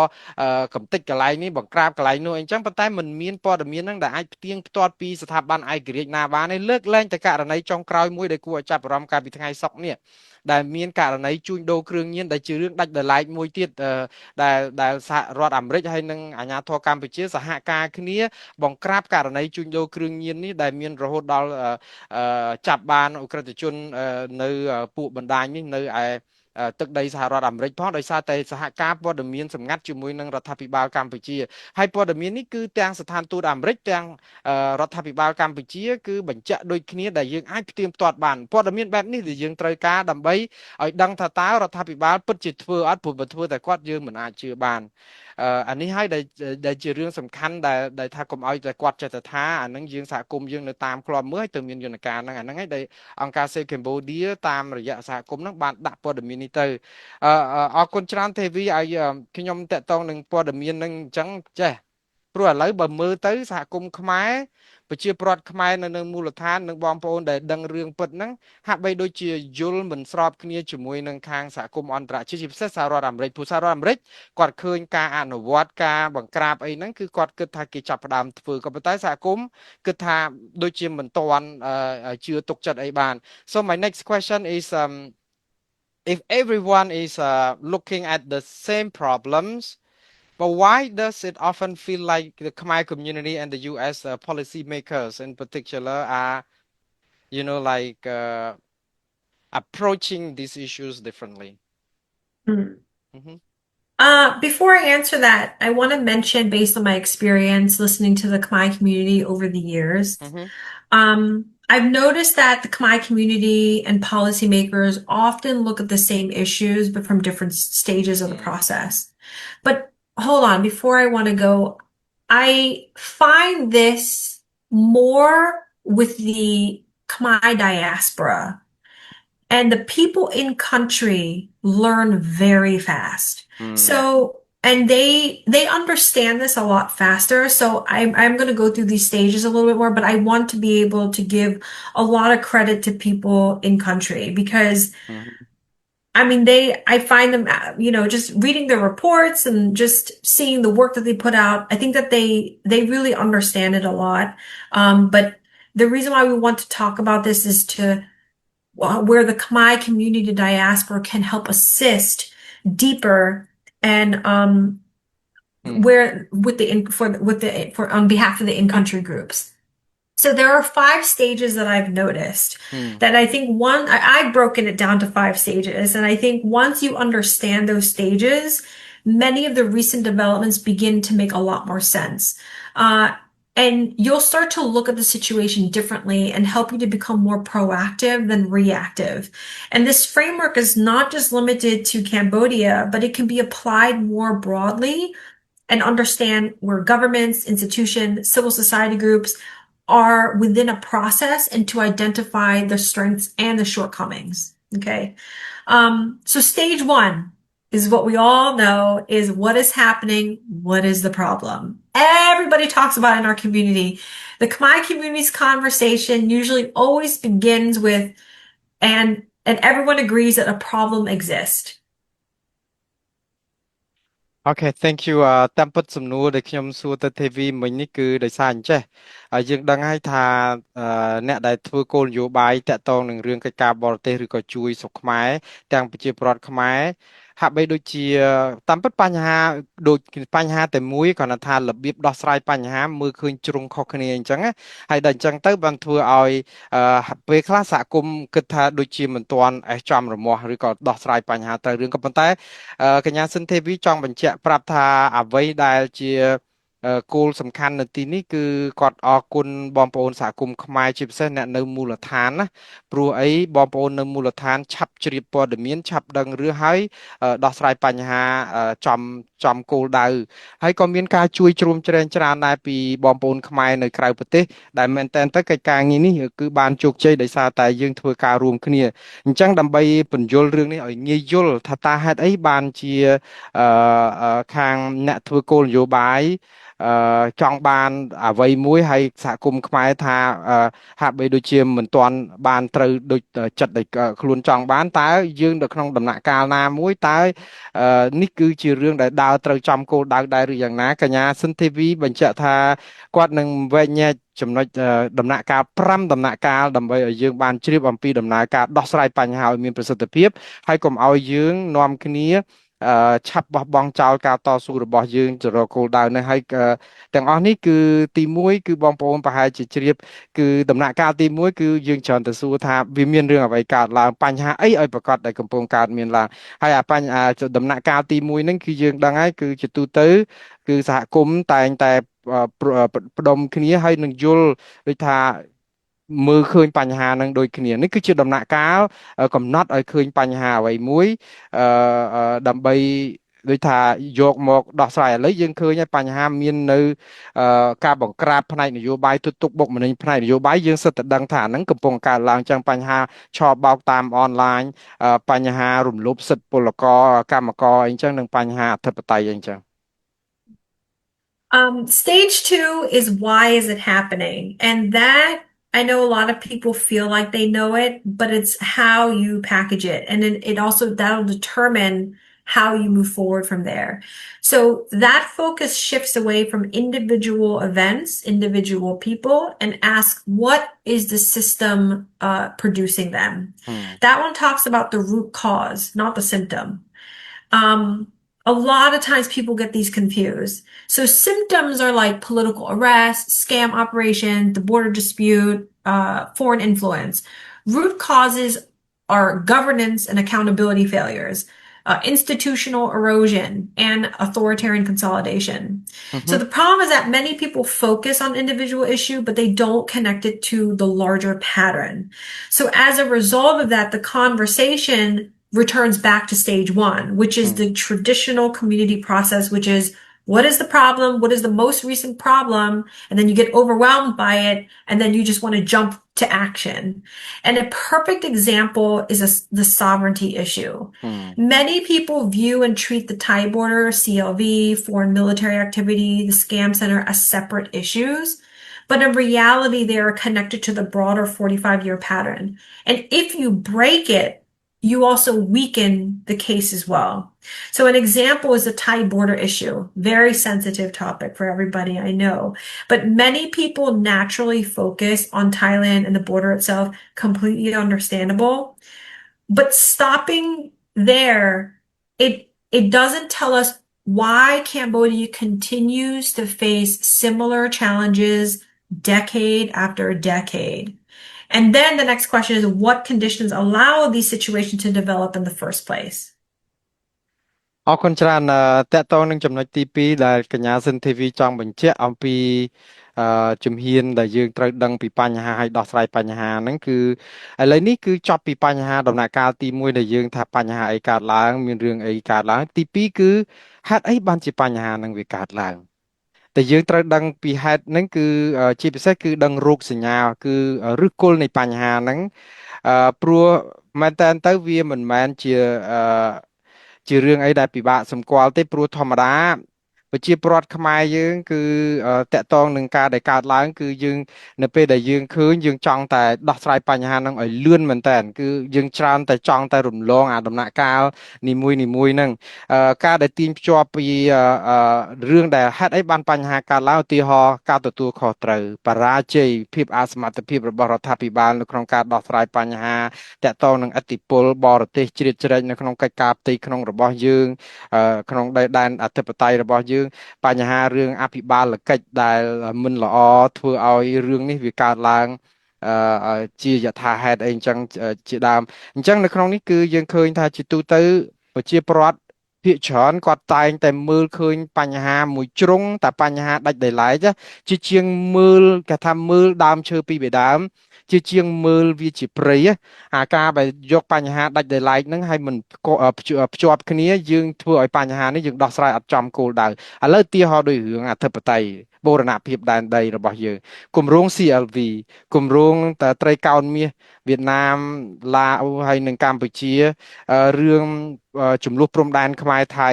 កំទេចកន្លែងនេះបង្ក្រាបកន្លែងនោះអីចឹងប៉ុន្តែมันមានព័ត៌មានហ្នឹងដែលអាចផ្ទៀងផ្ទាត់ពីស្ថាប័នឯករាជ្យណាបានទេលើកលែងតែករណីចុងក្រោយមួយដែលគួរឲ្យចាប់អារម្មណ៍កាលពីថ្ងៃសុក្រនេះដែលមានករណីជួញដូរគ្រឿងញៀនដែលជារឿងដាច់ដោយឡែកមួយទៀតដែលសហរដ្ឋអាមេរិកហើយនិងអាជ្ញាធរកម្ពុជាសហការគ្នាបង្ក្រាបករណីជួញដូរគ្រឿងញៀននេះដែលមានរហូតដល់ចាប់បានអ ுக ្រិតជននៅពួកបណ្ដាញនេះនៅឯទឹកដីសហរដ្ឋអាមេរិកផងដោយសារតែសហការព័ត៌មានសម្ងាត់ជាមួយនឹងរដ្ឋាភិបាលកម្ពុជាហើយព័ត៌មាននេះគឺទាំងស្ថានទូតអាមេរិកទាំងរដ្ឋាភិបាលកម្ពុជាគឺបញ្ជាក់ដូចគ្នាដែលយើងអាចផ្ទៀងផ្ទាត់បានព័ត៌មានបែបនេះដែលយើងត្រូវការដើម្បីឲ្យដឹងថាតើរដ្ឋាភិបាលពិតជាធ្វើអត់ព្រោះបើធ្វើតែគាត់យើងមិនអាចជឿបានអានេះហើយដែលជារឿងសំខាន់ដែលថាកុំឲ្យតែគាត់ចេះតែថាអានឹងយើងសហគមន៍យើងនៅតាមក្លំមើលឲ្យទៅមានយន្តការហ្នឹងអាហ្នឹងហើយដែលអង្គការ Save Cambodia តាមរយៈសហគមន៍ហ្នឹងបានដាក់ព័ត៌មាននេះទៅអរគុណច្រើនទេវីឲ្យខ្ញុំតាក់ទងនឹងព័ត៌មានហ្នឹងអញ្ចឹងចេះព្រោះឥឡូវបើមើលទៅសហគមន៍ខ្មែរប្រជាពលរដ្ឋខ្មែរនៅមូលដ្ឋាននិងបងប្អូនដែលដឹងរឿងពិតហ្នឹងហាក់បីដូចជាយល់មិនស្របគ្នាជាមួយនឹងខាងសហគមន៍អន្តរជាតិជាពិសេសសហរដ្ឋអាមេរិកព្រោះសហរដ្ឋអាមេរិកគាត់ឃើញការអនុវត្តការបង្ក្រាបអីហ្នឹងគឺគាត់គិតថាគេចាប់ផ្ដើមធ្វើក៏ប៉ុន្តែសហគមន៍គិតថាដូចជាមិនទាន់ជឿទុកចិត្តអីបាន so my next question is if everyone is looking at the same problems but why does it often feel like the Khmer community and the U.S. Policymakers in particular are, like approaching these issues differently? Mm-hmm. Before I answer that, I want to mention, based on my experience listening to the Khmer community over the years, I've noticed that the Khmer community and policymakers often look at the same issues, but from different stages of the process. But hold on, before I want to go, I find this more with the Khmer diaspora. And the people in country learn very fast. So, and they understand this a lot faster. So I'm going to go through these stages a little bit more, but I want to be able to give a lot of credit to people in country because I mean, I find them, just reading their reports and just seeing the work that they put out. I think that they really understand it a lot. But the reason why we want to talk about this is where the Khmer community diaspora can help assist deeper and where with the for on behalf of the in-country groups. So there are 5 stages that I've noticed that I think I've broken it down to 5 stages. And I think once you understand those stages, many of the recent developments begin to make a lot more sense. And you'll start to look at the situation differently and help you to become more proactive than reactive. And this framework is not just limited to Cambodia, but it can be applied more broadly and understand where governments, institutions, civil society groups are within a process and to identify the strengths and the shortcomings. Okay. So stage 1 is what we all know is what is happening, what is the problem. Everybody talks about it in our community. The Khmer community's conversation usually always begins with, and everyone agrees that a problem exists. Okay, thank you តាមពិតសំណួរដែលខ្ញុំសួរទៅទេវីមិញនេះគឺដោយសារអញ្ចេះយើងដឹងហើយថាអ្នកដែលធ្វើគោលនយោបាយតាក់ទងនឹងរឿងកិច្ចការបរទេសឬក៏ជួយស្រុកខ្មែរទាំងប្រជាពលរដ្ឋខ្មែរហាក់បីដូចជាតាមពិតបញ្ហាដូចបញ្ហាតែមួយគ្រាន់តែថារបៀបដោះស្រាយបញ្ហាមើលឃើញជ្រុងខុសគ្នាអញ្ចឹងហើយដល់អញ្ចឹងទៅបានធ្វើឲ្យពេលខ្លះសហគមន៍គិតថាដូចជាមិនទាន់អេះចំរមាស់ឬក៏ដោះស្រាយបញ្ហាត្រូវរឿងក៏ប៉ុន្តែកញ្ញាសិនទេវីចង់បញ្ជាក់ប្រាប់ថាអ្វីដែលជាគោលសំខាន់នៅទីនេះគឺគាត់អរគុណបងប្អូនសហគមន៍ខ្មែរជាពិសេសអ្នកនៅមូលដ្ឋានណាព្រោះអីបងប្អូននៅមូលដ្ឋានឆាប់ជ្រាបព័ត៌មានឆាប់ដឹងរឿងហើយដោះស្រាយបញ្ហាចំគោលដៅហើយក៏មានការជួយជ្រោមជ្រែងច្រើនដែរពីបងប្អូនខ្មែរនៅក្រៅប្រទេសដែលមែនតើកិច្ចការងារនេះគឺបានជោគជ័យដោយសារតែយើងធ្វើការរួមគ្នាអញ្ចឹងដើម្បីពន្យល់រឿងនេះឲ្យងាយយល់ថាតើហេតុអីបានជាខាងអ្នកធ្វើគោលនយោបាយចង់បានអ្វីមួយហើយសហគមន៍ខ្មែរថាហាក់បីដូចជាមិនទាន់បានត្រូវដូចចិត្តដែលខ្លួនចង់បានតើយើងនៅក្នុងដំណាក់កាលណាមួយតើនេះគឺជារឿងដែលដើរត្រូវចំគោលដៅដែរឬយ៉ាងណាកញ្ញាសិនធីវីបញ្ជាក់ថាគាត់នឹងវែកញែកចំណុចដំណាក់កាល5ដំណាក់កាលដើម្បីឲ្យយើងបានជ្រាបអំពីដំណើរការដោះស្រាយបញ្ហាឲ្យមានប្រសិទ្ធភាពហើយកុំឲ្យយើងនាំគ្នាឆាប់បោះបង់ចោលការតស៊ូរបស់យើងទៅរកគោលដៅនេះហើយទាំងអស់នេះគឺទី1គឺបងប្អូនប្រហែលជាជ្រាបគឺដំណាក់កាលទី1គឺយើងច្រើនទៅសួរថាវាមានរឿងអ្វីកើតឡើងបញ្ហាអីឲ្យប្រកាសដែលកំពុងកើតមានឡើងហើយបញ្ហាដំណាក់កាលទី1ហ្នឹងគឺយើងដឹងហើយគឺជាទូទៅគឺសហគមន៍តែងតែផ្ដុំគ្នាហើយនឹងយល់ដូចថាមើលឃើញបញ្ហានឹងដូចគ្នានេះគឺជាដំណាក់កាលកំណត់ឲ្យឃើញបញ្ហាអ្វីមួយដើម្បីដូចថាយកមកដោះស្រាយឥឡូវយើងឃើញហើយបញ្ហាមាននៅការបង្ក្រាបផ្នែកនយោបាយទុកបុកម្នេញផ្នែកនយោបាយយើងសិតតែដឹងថាហ្នឹងកំពុងកើតឡើងចឹងបញ្ហាឆបោកតាមអនឡាញបញ្ហារំលោភសិទ្ធិពលករកម្មករអីចឹងនិងបញ្ហាអធិបតេយ្យអីចឹងStage 2 is why is it happening? And that I know a lot of people feel like they know it, but it's how you package it. And then it also that'll determine how you move forward from there. So that focus shifts away from individual events, individual people, and ask what is the system producing them? That one talks about the root cause, not the symptom. A lot of times people get these confused. So symptoms are like political arrest, scam operation, the border dispute, foreign influence. Root causes are governance and accountability failures, institutional erosion, and authoritarian consolidation. So the problem is that many people focus on individual issue, but they don't connect it to the larger pattern. So as a result of that, the conversation returns back to stage 1, which is the traditional community process, which is what is the problem? What is the most recent problem? And then you get overwhelmed by it. And then you just want to jump to action. And a perfect example is the sovereignty issue. Many people view and treat the Thai border, CLV, foreign military activity, the scam center as separate issues. But in reality, they are connected to the broader 45-year pattern. And if you break it, you also weaken the case as well. So an example is the Thai border issue. Very sensitive topic for everybody, I know. But many people naturally focus on Thailand and the border itself, completely understandable. But stopping there, it It doesn't tell us why Cambodia continues to face similar challenges decade after decade. And then the next question is what conditions allow these situations to develop in the first place? អរគុណច្រើនតកតងនឹងចំណុចទី2ដែលកញ្ញាសិនធីវីចង់បញ្ជាក់អំពីជំហានដែលយើងត្រូវដឹងពីបញ្ហាហើយដោះស្រាយបញ្ហាហ្នឹងគឺឥឡូវនេះគឺចប់ពីបញ្ហាដំណាក់កាលទី1ដែលយើងថាបញ្ហាអីកើតឡើងមានរឿងអីកើតឡើងទី2គឺហេតុអីបានជាបញ្ហាហ្នឹងវាកើតឡើងតែយើងត្រូវដឹងពីហេតុហ្នឹងគឺជាពិសេសគឺដឹងរោគសញ្ញាគឺឫសគល់នៃបញ្ហាហ្នឹងព្រោះមែនតើទៅវាមិនមែនជារឿងអីដែលពិបាកសម្គាល់ទេព្រោះធម្មតាប្រជាពលរដ្ឋខ្មែរយើងគឺតកតងនឹងការដែលកើតឡើងគឺយើងនៅពេលដែលយើងឃើញយើងចង់តែដោះស្រាយបញ្ហាហ្នឹងឲ្យលឿនមែនតើគឺយើងច្រើនតែចង់តែរំលងអាដំណាក់កាលនីមួយហ្នឹងការដែលទាញភ្ជាប់ពីរឿងដែលហេតុអីបានបញ្ហាកើតឡើងឧទាហរណ៍ការទទួលខុសត្រូវបរាជ័យភាពអសមត្ថភាពរបស់រដ្ឋាភិបាលនៅក្នុងការដោះស្រាយបញ្ហាតកតងនឹងឥទ្ធិពលបរទេសជ្រៀតជ្រែកនៅក្នុងកិច្ចការផ្ទៃក្នុងរបស់យើងក្នុងដែនអធិបតេយ្យរបស់យើងបញ្ហារឿងអភិបាលកិច្ចដែលមិនល្អធ្វើឲ្យរឿងនេះវាកើតឡើងជាយថាហេតុអីអញ្ចឹងជាដើមអញ្ចឹងនៅក្នុងនេះគឺយើងឃើញថាជាទូទៅប្រជាពលរដ្ឋភាគច្រើនគាត់តែងតែមើលឃើញបញ្ហាមួយជ្រុងតែបញ្ហាដាច់ដោយឡែកជាជាងមើលគេថាមើលដើមឈើពីបេដើមជាជាងមើលវាជាព្រៃអាការដែលយកបញ្ហាដាច់ដោយឡែកហ្នឹងហើយមិនភ្ជាប់គ្នាយើងធ្វើឲ្យបញ្ហានេះយើងដោះស្រាយអត់ចំគោលដៅឥឡូវឧទាហរណ៍ដូចរឿងអធិបតេយ្យបូរណភាពដែនដីរបស់យើងគម្រោង CLV គម្រោងត្រីកោណមាសវៀតណាមឡាវហើយនិងកម្ពុជារឿងចំនួនព្រំដែនខ្មែរថៃ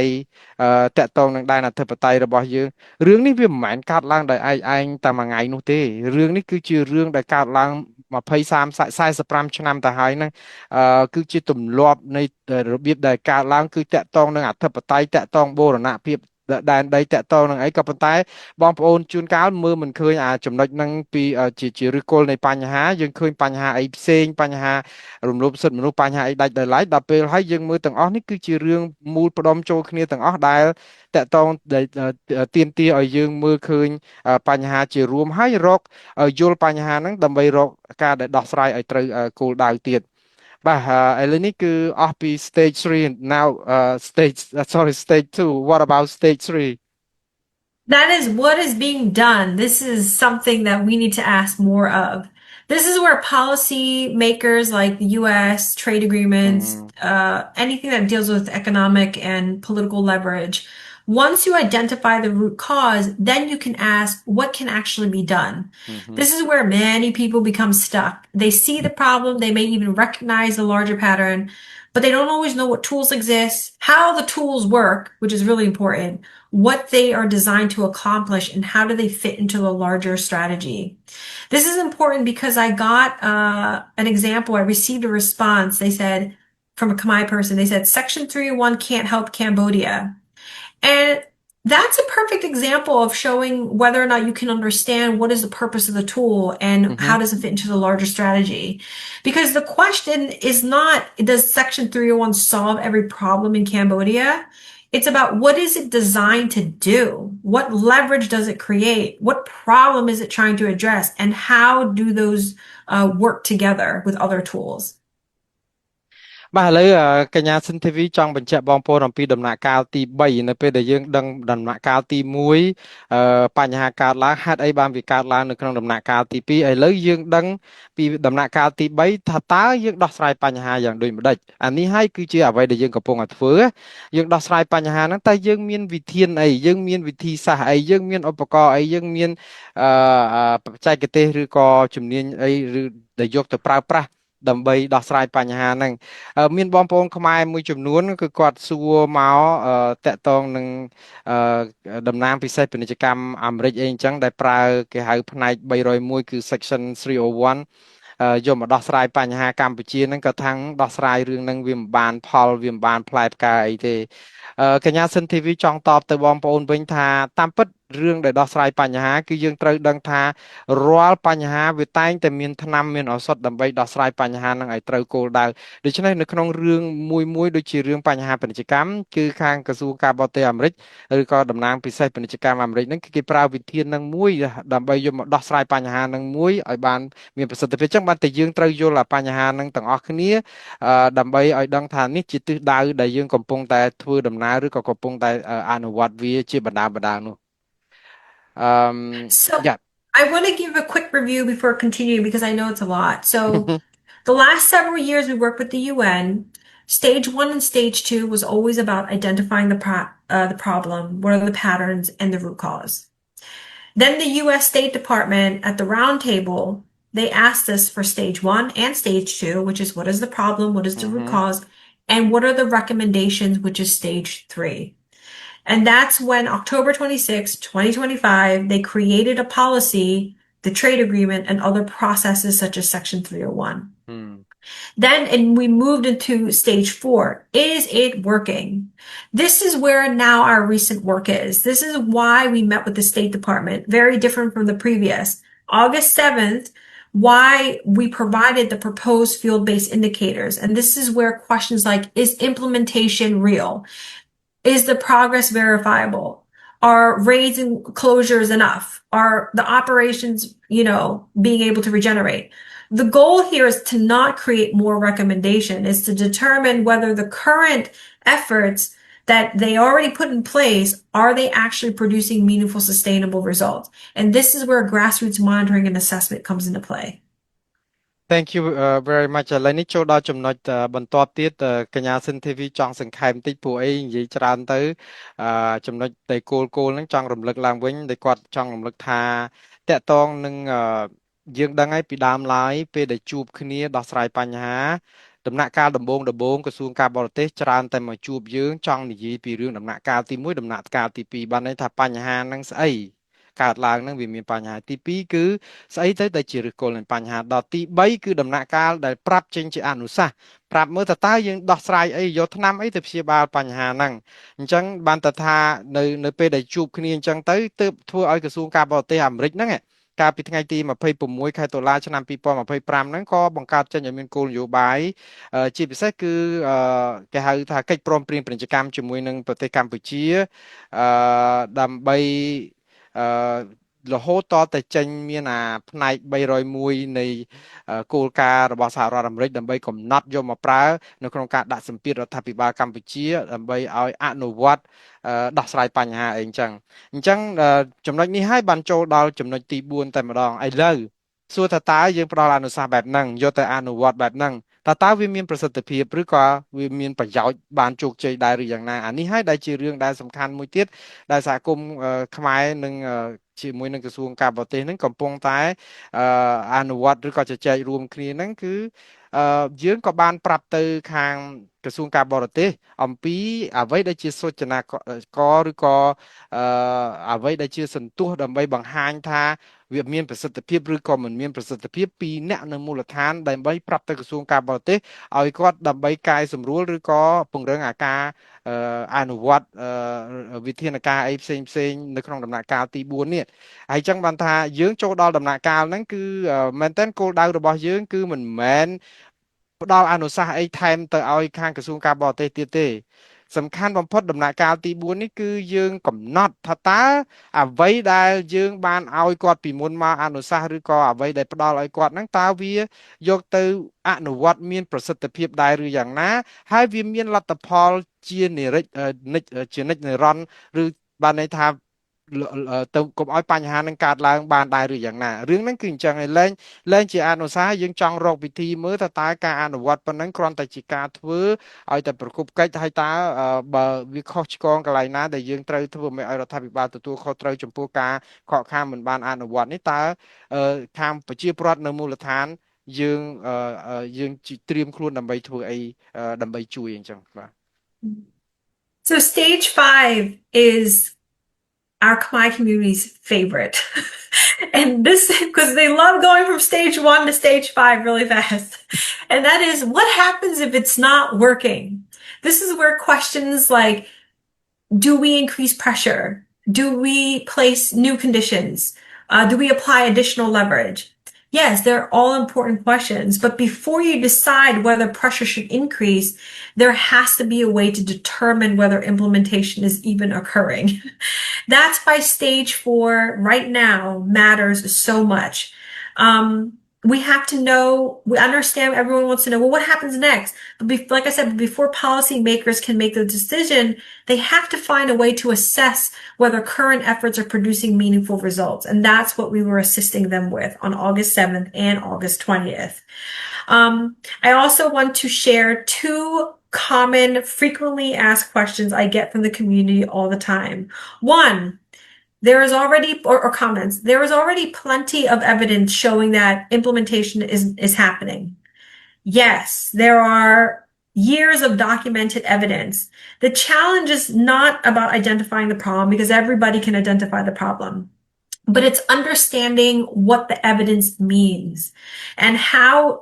តកតងនឹងដែនអធិបតេយ្យរបស់យើងរឿងនេះវាមិនមែនកើតឡើងដោយឯងតែមួយថ្ងៃនោះទេរឿងនេះគឺជារឿងដែលកើតឡើង20 30 45ឆ្នាំទៅហើយហ្នឹងគឺជាទម្លាប់នៃរបៀបដែលកើតឡើងគឺតកតងនឹងអធិបតេយ្យតកតងបូរណភាពដែនដីតកតងនឹងអីក៏ប៉ុន្តែបងប្អូនជួនកាលមើលមិនឃើញចំណុចហ្នឹងពីជាឫសគល់នៃបញ្ហាយើងឃើញបញ្ហាអីផ្សេងបញ្ហារំលោភសិទ្ធិមនុស្សបញ្ហាអីដាច់ដោយឡែកដល់ពេលហើយយើងមើលទាំងអស់នេះគឺជារឿងមូលផ្ដុំចូលគ្នាទាំងអស់ដែលតកតងទាមទារឲ្យយើងមើលឃើញបញ្ហាជារួមហើយយល់បញ្ហាហ្នឹងដើម្បីរកការដែលដោះស្រាយឲ្យត្រូវគោលដៅទៀតបាទឥឡូវនេះគឺអស់ពី stage 3 now stage 2 what about stage 3 That is what is being done. This is something that we need to ask more of. This is where policy makers like the US, trade agreements, anything that deals with economic and political leverage, once you identify the root cause, then you can ask what can actually be done. This is where many people become stuck. They see the problem, they may even recognize the larger pattern, but they don't always know what tools exist, how the tools work, which is really important, what they are designed to accomplish, and how do they fit into the larger strategy. This is important because I got an example. I received a response. They said, from a Khmer person, they said, Section 301 can't help Cambodia. And that's a perfect example of showing whether or not you can understand what is the purpose of the tool and how does it fit into the larger strategy. Because the question is not, does Section 301 solve every problem in Cambodia? It's about what is it designed to do? What leverage does it create? What problem is it trying to address? And how do those work together with other tools? បាទឥឡូវកញ្ញាសិនធីវីចង់បញ្ជាក់បងប្អូនអំពីដំណាក់កាលទី3នៅពេលដែលយើងដឹងដំណាក់កាលទី1បញ្ហាកើតឡើងហេតុអីបានវាកើតឡើងនៅក្នុងដំណាក់កាលទី2ឥឡូវយើងដឹងពីដំណាក់កាលទី3ថាតើយើងដោះស្រាយបញ្ហាយ៉ាងដូចម្ដេចអានេះហើយគឺជាអ្វីដែលយើងកំពុងតែធ្វើយើងដោះស្រាយបញ្ហាហ្នឹងតែយើងមានវិធានអីយើងមានវិធីសាស្ត្រអីយើងមានឧបករណ៍អីយើងមានបច្ចេកទេសឬក៏ជំនាញអីឬដែលយកទៅប្រើប្រាស់ដើម្បីដោះស្រាយបញ្ហាហ្នឹងមានបងប្អូនខ្មែរមួយចំនួនគឺគាត់សួរមកតាក់ទងនឹងតំណាងពិសេសពាណិជ្ជកម្មអាមេរិកអីអញ្ចឹងដែលប្រើគេហៅផ្នែក301គឺ section 301យកមកដោះស្រាយបញ្ហាកម្ពុជាហ្នឹងក៏ថាំងដោះស្រាយរឿងហ្នឹងវាមិនបានផលវាមិនបានផ្លែផ្កាអីទេកញ្ញាសិនធីវីចង់តបទៅបងប្អូនវិញថាតាមពិត រឿងដែលដោះស្រាយបញ្ហាគឺយើងត្រូវដឹងថារាល់បញ្ហាវាតែងតែមានថ្នាំមានឱសថដើម្បីដោះស្រាយបញ្ហានឹងឲ្យត្រូវគោលដៅដូច្នេះនៅក្នុងរឿងមួយដូចជារឿងបញ្ហាពាណិជ្ជកម្មគឺខាងក្រសួងការបរទេសអាមេរិកឬក៏តំណាងពិសេសពាណិជ្ជកម្មអាមេរិកហ្នឹងគឺគេប្រើវិធាននឹងមួយដើម្បីយកមកដោះស្រាយបញ្ហានឹងមួយឲ្យបានមានប្រសិទ្ធភាពចឹងបានតែយើងត្រូវយល់បញ្ហានឹងទាំងអស់គ្នាដើម្បីឲ្យដឹងថានេះជាទិសដៅដែលយើងកំពុងតែធ្វើដំណើរឬក៏កំពុងតែអនុវត្តវាជាបណ្ដានោះSo yeah. I want to give a quick review before continuing because I know it's a lot. So the last several years we worked with the UN. Stage 1 and stage 2 was always about identifying the problem, what are the patterns, and the root cause. Then the U.S. State Department at the roundtable, they asked us for stage 1 and stage 2, which is what is the problem, what is the root cause, and what are the recommendations, which is stage 3. And that's when October 26, 2025, they created a policy, the trade agreement, and other processes such as Section 301. Then we moved into stage 4. Is it working? This is where now our recent work is. This is why we met with the State Department, very different from the previous. August 7th, why we provided the proposed field-based indicators. And this is where questions like, is implementation real? Is the progress verifiable? Are raids and closures enough? Are the operations, being able to regenerate? The goal here is to not create more recommendation, is to determine whether the current efforts that they already put in place, are they actually producing meaningful, sustainable results? And this is where grassroots monitoring and assessment comes into play. Thank you very much ឥឡូវនេះចូលដល់ចំណុចបន្ទាប់ទៀតកញ្ញាសិនធីវីចង់សង្ខេបបន្តិចព្រោះអីនិយាយច្រើនទៅចំណុចដែលគោលហ្នឹងចង់រំលឹកឡើងវិញដែលគាត់ចង់រំលឹកថាតកតងនឹងយើងដឹងហើយពីដើមឡើយពេលដែលជួបគ្នាដោះស្រាយបញ្ហាដំណាក់កាលដំបូងក្រសួងការបរទេសច្រើនតែមកជួបយើងចង់និយាយពីរឿងដំណាក់កាលទី1ដំណាក់កាលទី2បានន័យថាបញ្ហាហ្នឹងស្អីកើតឡើងនឹងវាមានបញ្ហាទី2គឺស្អីទៅដែលជាឫសគល់នៃបញ្ហាដល់ទី3គឺដំណាក់កាលដែលប្រាប់ចេញជាអនុសាសន៍ប្រាប់មើលតើយើងដោះស្រាយអីយកថ្នាំអីទៅព្យាបាលបញ្ហាហ្នឹងអញ្ចឹងបានតើថានៅពេលដែលជួបគ្នាអញ្ចឹងទៅទើបធ្វើឲ្យក្រសួងការបរទេសអាមេរិកហ្នឹងកាលពីថ្ងៃទី26ខែតុលាឆ្នាំ2025ហ្នឹងក៏បង្កើតចេញឲ្យមានគោលនយោបាយជាពិសេសគឺគេហៅថាកិច្ចព្រមព្រៀងពាណិជ្ជកម្មជាមួយនឹងប្រទេសកម្ពុជាដើម្បីរហូតតតែចេញមានផ្នែក301នៃគោលការណ៍របស់សហរដ្ឋអាមេរិកដើម្បីកំណត់យកមកប្រើនៅក្នុងការដាក់សម្ពាធរដ្ឋាភិបាលកម្ពុជាដើម្បីឲ្យអនុវត្តដោះស្រាយបញ្ហាអីអញ្ចឹងចំណុចនេះហើយបានចូលដល់ចំណុចទី4តែម្ដងឥឡូវសួរថាតើយើងផ្ដល់អនុសាសន៍បែបហ្នឹងយកទៅអនុវត្តបែបហ្នឹងតើវាមានប្រសិទ្ធភាពឬក៏វាមានប្រយោជន៍បានជោគជ័យដែរឬយ៉ាងណាអានេះហើយដែលជារឿងដែលសំខាន់មួយទៀតដែលសហគមន៍ខ្មែរនឹងជាមួយនឹងក្រសួងការបរទេសហ្នឹងកំពុងតែអនុវត្តឬក៏ជជែករួមគ្នាហ្នឹងគឺយើងក៏បានប្រាប់ទៅខាងក្រសួងការបរទេសអំពីអ្វីដែលជាសូចនាករឬក៏អ្វីដែលជាសន្ទុះដើម្បីបង្ហាញថាវាមានប្រសិទ្ធភាពឬក៏មិនមានប្រសិទ្ធភាពពីអ្នកនៅមូលដ្ឋានដើម្បីប្រាប់ទៅក្រសួងការបរទេសឲ្យគាត់ដើម្បីកែសម្រួលឬក៏ពង្រឹងការអនុវត្តវិធានការអីផ្សេងនៅក្នុងដំណាក់កាលទី4នេះហើយចឹងបានថាយើងចូលដល់ដំណាក់កាលហ្នឹងគឺមែនតើគោលដៅរបស់យើងគឺមិនមែនផ្ដល់អនុសាសន៍អីថែមទៅឲ្យខាងក្រសួងការបរទេសទៀតទេសំខាន់បំផុតដំណាក់កាលទី4នេះគឺយើងកំណត់ថាតើអ្វីដែលយើងបានឲ្យគាត់ពីមុនមកអនុសាសន៍ឬក៏អ្វីដែលផ្ដល់ឲ្យគាត់ហ្នឹងតើវាយកទៅអនុវត្តមានប្រសិទ្ធភាពដែរឬយ៉ាងណាហើយវាមានលទ្ធផលជានិរិចនិរន្តរ៍ឬបានន័យថាទៅកុំឲ្យបញ្ហានឹងកើតឡើងបានដែរឬយ៉ាងណារឿងហ្នឹងគឺអញ្ចឹងឯលែងជាអនុសាសន៍យើងចង់រកវិធីមើលតើការអនុវត្តប៉ុណ្ណឹងគ្រាន់តែជាការធ្វើឲ្យតែប្រគប់កិច្ចហើយតើបើវាខុសឆ្គងកន្លែងណាដែលយើងត្រូវធ្វើឲ្យរដ្ឋាភិបាលទទួលខុសត្រូវចំពោះការខកខានមិនបានអនុវត្តនេះតើខាងប្រជាពលរដ្ឋនៅមូលដ្ឋានយើងត្រៀមខ្លួនដើម្បីធ្វើអីដើម្បីជួយអញ្ចឹងបាទ So stage 5 is our Khmer community's favorite. And this, because they love going from stage 1 to stage 5 really fast. And that is, what happens if it's not working? This is where questions like, do we increase pressure? Do we place new conditions? Do we apply additional leverage? Yes, they're all important questions, but before you decide whether pressure should increase, there has to be a way to determine whether implementation is even occurring. That's why stage 4 right now matters so much. We have to know, we understand everyone wants to know, well, what happens next? But like I said, before policymakers can make the decision, they have to find a way to assess whether current efforts are producing meaningful results. And that's what we were assisting them with on August 7th and August 20th. I also want to share two common, frequently asked questions I get from the community all the time. One, there is already, or comments, there is already plenty of evidence showing that implementation is happening. Yes, there are years of documented evidence. The challenge is not about identifying the problem because everybody can identify the problem, but it's understanding what the evidence means and how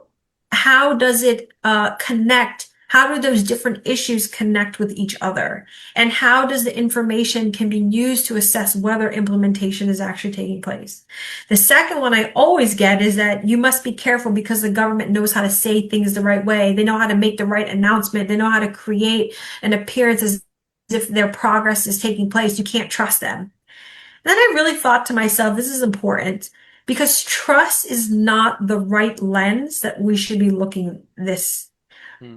does it connect? How do those different issues connect with each other? And how does the information can be used to assess whether implementation is actually taking place? The second one I always get is that you must be careful because the government knows how to say things the right way. They know how to make the right announcement. They know how to create an appearance as if their progress is taking place. You can't trust them. Then I really thought to myself, this is important because trust is not the right lens that we should be looking this.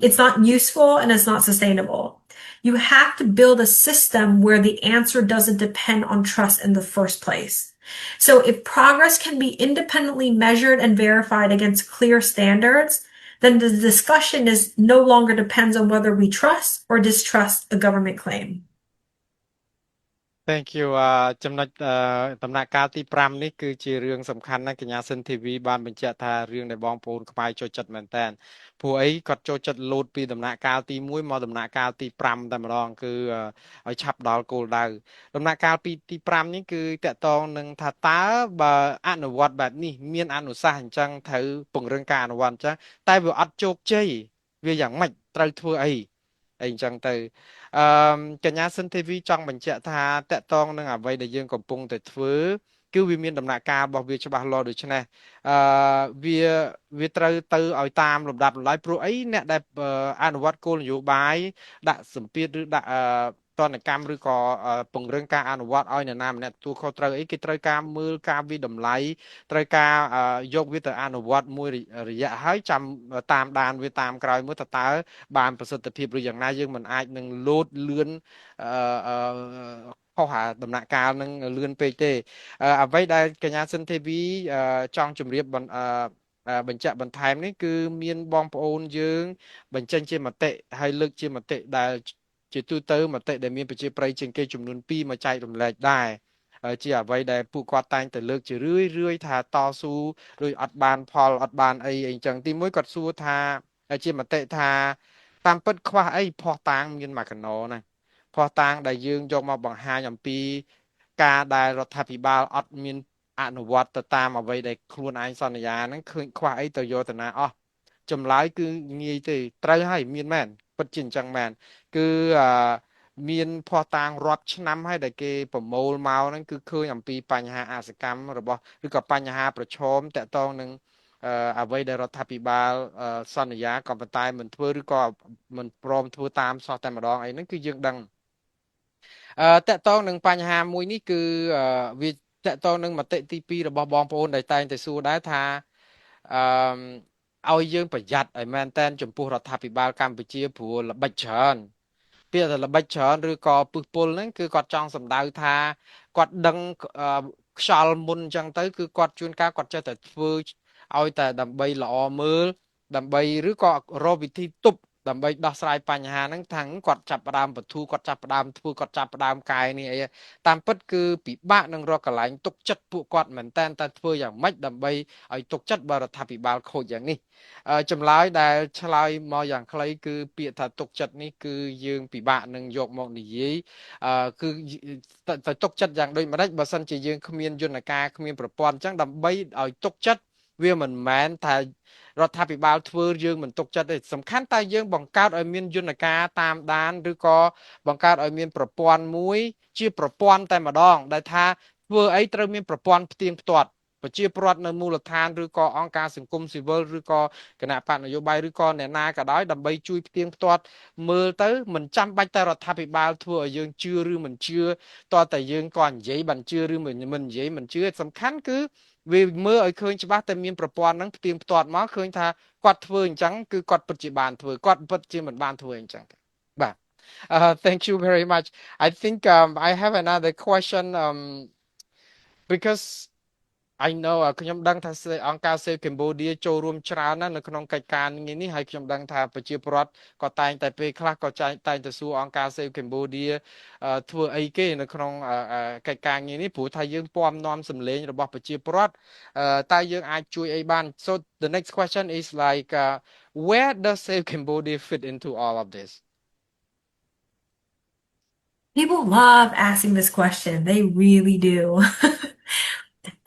It's not useful and it's not sustainable. You have to build a system where the answer doesn't depend on trust in the first place. So if progress can be independently measured and verified against clear standards, then the discussion is no longer depends on whether we trust or distrust a government claim. Thank you ចំណុចដំណាក់កាលទី5នេះគឺជារឿងសំខាន់ណាស់កញ្ញាសិនធីវីបានបញ្ជាក់ថារឿងដែលបងប្អូនខ្មែរចូលចិត្តមែនតើព្រោះអីគាត់ចូលចិត្តលោតពីដំណាក់កាលទី1មកដំណាក់កាលទី5តែម្ដងគឺឲ្យឆាប់ដល់គោលដៅដំណាក់កាលទី5នេះគឺតកតងនឹងថាតើបើអនុវត្តបែបនេះមានអនុសាសន៍អញ្ចឹងត្រូវពង្រឹងការអនុវត្តអញ្ចឹងតែវាអត់ជោគជ័យវាយ៉ាងម៉េចត្រូវធ្វើអីអញ្ចឹងទៅអឺកញ្ញាសិនធីវីចង់បញ្ជាក់ថាតកតងនឹងអ្វីដែលយើងកំពុងតែធ្វើគឺវាមានដំណាក់កាលរបស់វាច្បាស់លាស់ដូច្នេះអឺវាត្រូវទៅឲ្យតាមលំដាប់លំដោយព្រោះអីអ្នកដែលអនុវត្តគោលនយោបាយដាក់សម្ពាធឬដាក់តនកម្មឬក៏ពង្រឹងការអនុវត្តឲ្យអ្នកណាម្នាក់ទទួលខុសត្រូវអីគេត្រូវការមើលការវិតម្លៃត្រូវការយកវាទៅអនុវត្តមួយរយៈហើយចាំតាមដានវាតាមក្រោយមើលតើបានប្រសិទ្ធភាពឬយ៉ាងណាយើងមិនអាចនឹងលោតលឿនខុសអាដំណាក់កាលនឹងលឿនពេកទេអ្វីដែលកញ្ញាសិនទេវីចង់ជម្រាបបញ្ជាក់បន្ថែមនេះគឺមានបងប្អូនយើងបញ្ចេញជាមតិហើយលើកជាមតិដែលជាទូទៅមតិដែលមានប្រជាប្រិយជាងគេចំនួន2មកចែករំលែកដែរជាអ្វីដែលពួកគាត់តែងតែលើកជារឿយថាតស៊ូដោយអត់បានផលអត់បានអីអញ្ចឹងទីមួយគាត់សួរថាជាមតិថាតាមពិតខ្វះអីផោះតាងមានមួយកណោណាផោះតាងដែលយើងយកមកបង្ហាញអំពីការដែលរដ្ឋាភិបាលអត់មានអនុវត្តទៅតាមអ្វីដែលខ្លួនឯងសន្យាហ្នឹងឃើញខ្វះអីទៅយកទៅណាអស់ចម្លើយគឺងាយទេត្រូវហើយមានមែនពិតជាអញ្ចឹងមែនគឺមានភ័ស្តុតាងរាប់ឆ្នាំហើយដែលគេប្រមូលមកហ្នឹងគឺឃើញអំពីបញ្ហាអាសកម្មរបស់ឬក៏បញ្ហាប្រឈមតាក់ទងនឹងអ្វីដែលរដ្ឋាភិបាលសន្យាក៏ប៉ុន្តែមិនធ្វើឬក៏មិនព្រមធ្វើតាមសោះតែម្ដងអីហ្នឹងគឺយើងដឹងតកតងនឹងបញ្ហាមួយនេះគឺវាតកតងនឹងមតិទី2របស់បងប្អូនដែលតែងតែសួរដែរថាឲ្យយើងប្រយ័ត្នឲ្យមែនតែនចំពោះរដ្ឋាភិបាលកម្ពុជាព្រោះល្បិចច្រើនពាក្យថាល្បិចច្រើនឬក៏ពឹសពុលហ្នឹងគឺគាត់ចង់សម្ដៅថាគាត់ដឹងខ្យល់មុនអញ្ចឹងទៅគឺគាត់ជួនកាលគាត់ចេះតែធ្វើឲ្យតែដើម្បីល្អមើលដើម្បីឬក៏រកវិធីទប់ដើម្បីដោះស្រាយបញ្ហាហ្នឹងថាគាត់ចាប់ផ្ដើមបទូគាត់ចាប់ផ្ដើមធ្វើគាត់ចាប់ផ្ដើមកែនេះអីតាមពិតគឺពិបាកនឹងរកកន្លែងទុកចិត្តពួកគាត់មែនតែនតែធ្វើយ៉ាងម៉េចដើម្បីឲ្យទុកចិត្តបរដ្ឋាភិបាលខូចយ៉ាងនេះចម្លើយដែលឆ្លើយមកយ៉ាងខ្លីគឺពាក្យថាទុកចិត្តនេះគឺយើងពិបាកនឹងយកមកនិយាយគឺទៅទុកចិត្តយ៉ាងដូចម្ដេចបើសិនជាយើងគ្មានយន្តការគ្មានប្រព័ន្ធអញ្ចឹងដើម្បីឲ្យទុកចិត្ត វាមិនមែនថារដ្ឋាភិបាលធ្វើយើងមិនទុកចិត្តទេសំខាន់តែយើងបង្កើតឲ្យមានយន្តការតាមដានឬក៏បង្កើតឲ្យមានប្រព័ន្ធមួយជាប្រព័ន្ធតែម្ដងដែលថាធ្វើអីត្រូវមានប្រព័ន្ធផ្ទៀងផ្ទាត់ប្រជាពលរដ្ឋនៅមូលដ្ឋានឬក៏អង្គការសង្គមស៊ីវិលឬក៏គណៈបកនយោបាយឬក៏អ្នកណាក៏ដោយដើម្បីជួយផ្ទៀងផ្ទាត់មើលទៅមិនចាំបាច់តែរដ្ឋាភិបាលធ្វើឲ្យយើងជឿឬមិនជឿតើតែយើងក៏និយាយបានជឿឬមិននិយាយមិនជឿសំខាន់គឺវាមើលឲ្យឃើញច្បាស់តែមានប្រព័ន្ធហ្នឹងផ្ទៀងផ្ទាត់មកឃើញថាគាត់ធ្វើអញ្ចឹងគឺគាត់ពិតជាបានធ្វើគាត់ពិតជាមិនបានធ្វើអញ្ចឹងបាទ thank you very much I think I have another question because I know ខ្ញុំដឹងថាអង្គការ Save Cambodia ចូលរួមច្រើនណាស់នៅក្នុងកិច្ចការនេះហើយខ្ញុំដឹងថាប្រជាពលរដ្ឋក៏តែងតែពេលខ្លះក៏តែងទៅសួរអង្គការ Save Cambodia ធ្វើអីគេនៅក្នុងកិច្ចការងារនេះព្រោះថាយើងពំនាំសម្លេងរបស់ប្រជាពលរដ្ឋតើយើងអាចជួយអីបាន so the next question is like where does Save Cambodia fit into all of this People love asking this question. They really do.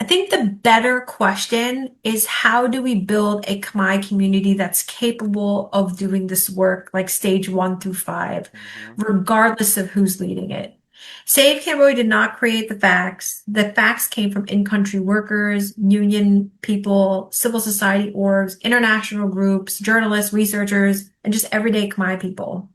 I think the better question is how do we build a Khmer community that's capable of doing this work like stage 1 through 5, regardless of who's leading it? Save Cambodia did not create the facts. The facts came from in-country workers, union people, civil society orgs, international groups, journalists, researchers, and just everyday Khmer people.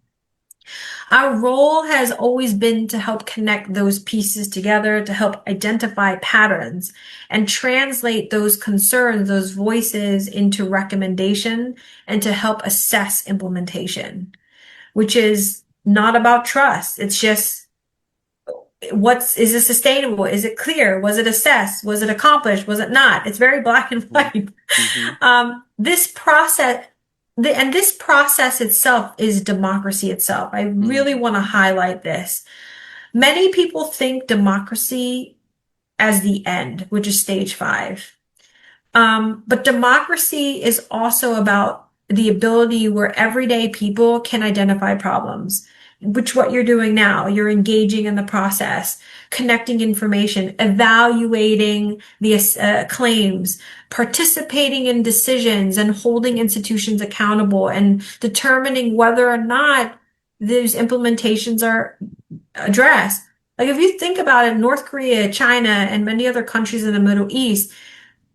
Our role has always been to help connect those pieces together, to help identify patterns and translate those concerns, those voices into recommendation and to help assess implementation, which is not about trust. It's just is it sustainable? Is it clear? Was it assessed? Was it accomplished? Was it not? It's very black and white. This process this process itself is democracy itself. I really want to highlight this. Many people think democracy as the end, which is stage 5. But democracy is also about the ability where everyday people can identify problems, which what you're doing now. You're engaging in the process, connecting information, evaluating the claims, participating in decisions and holding institutions accountable and determining whether or not those implementations are addressed. Like if you think about it, North Korea, China, and many other countries in the Middle East,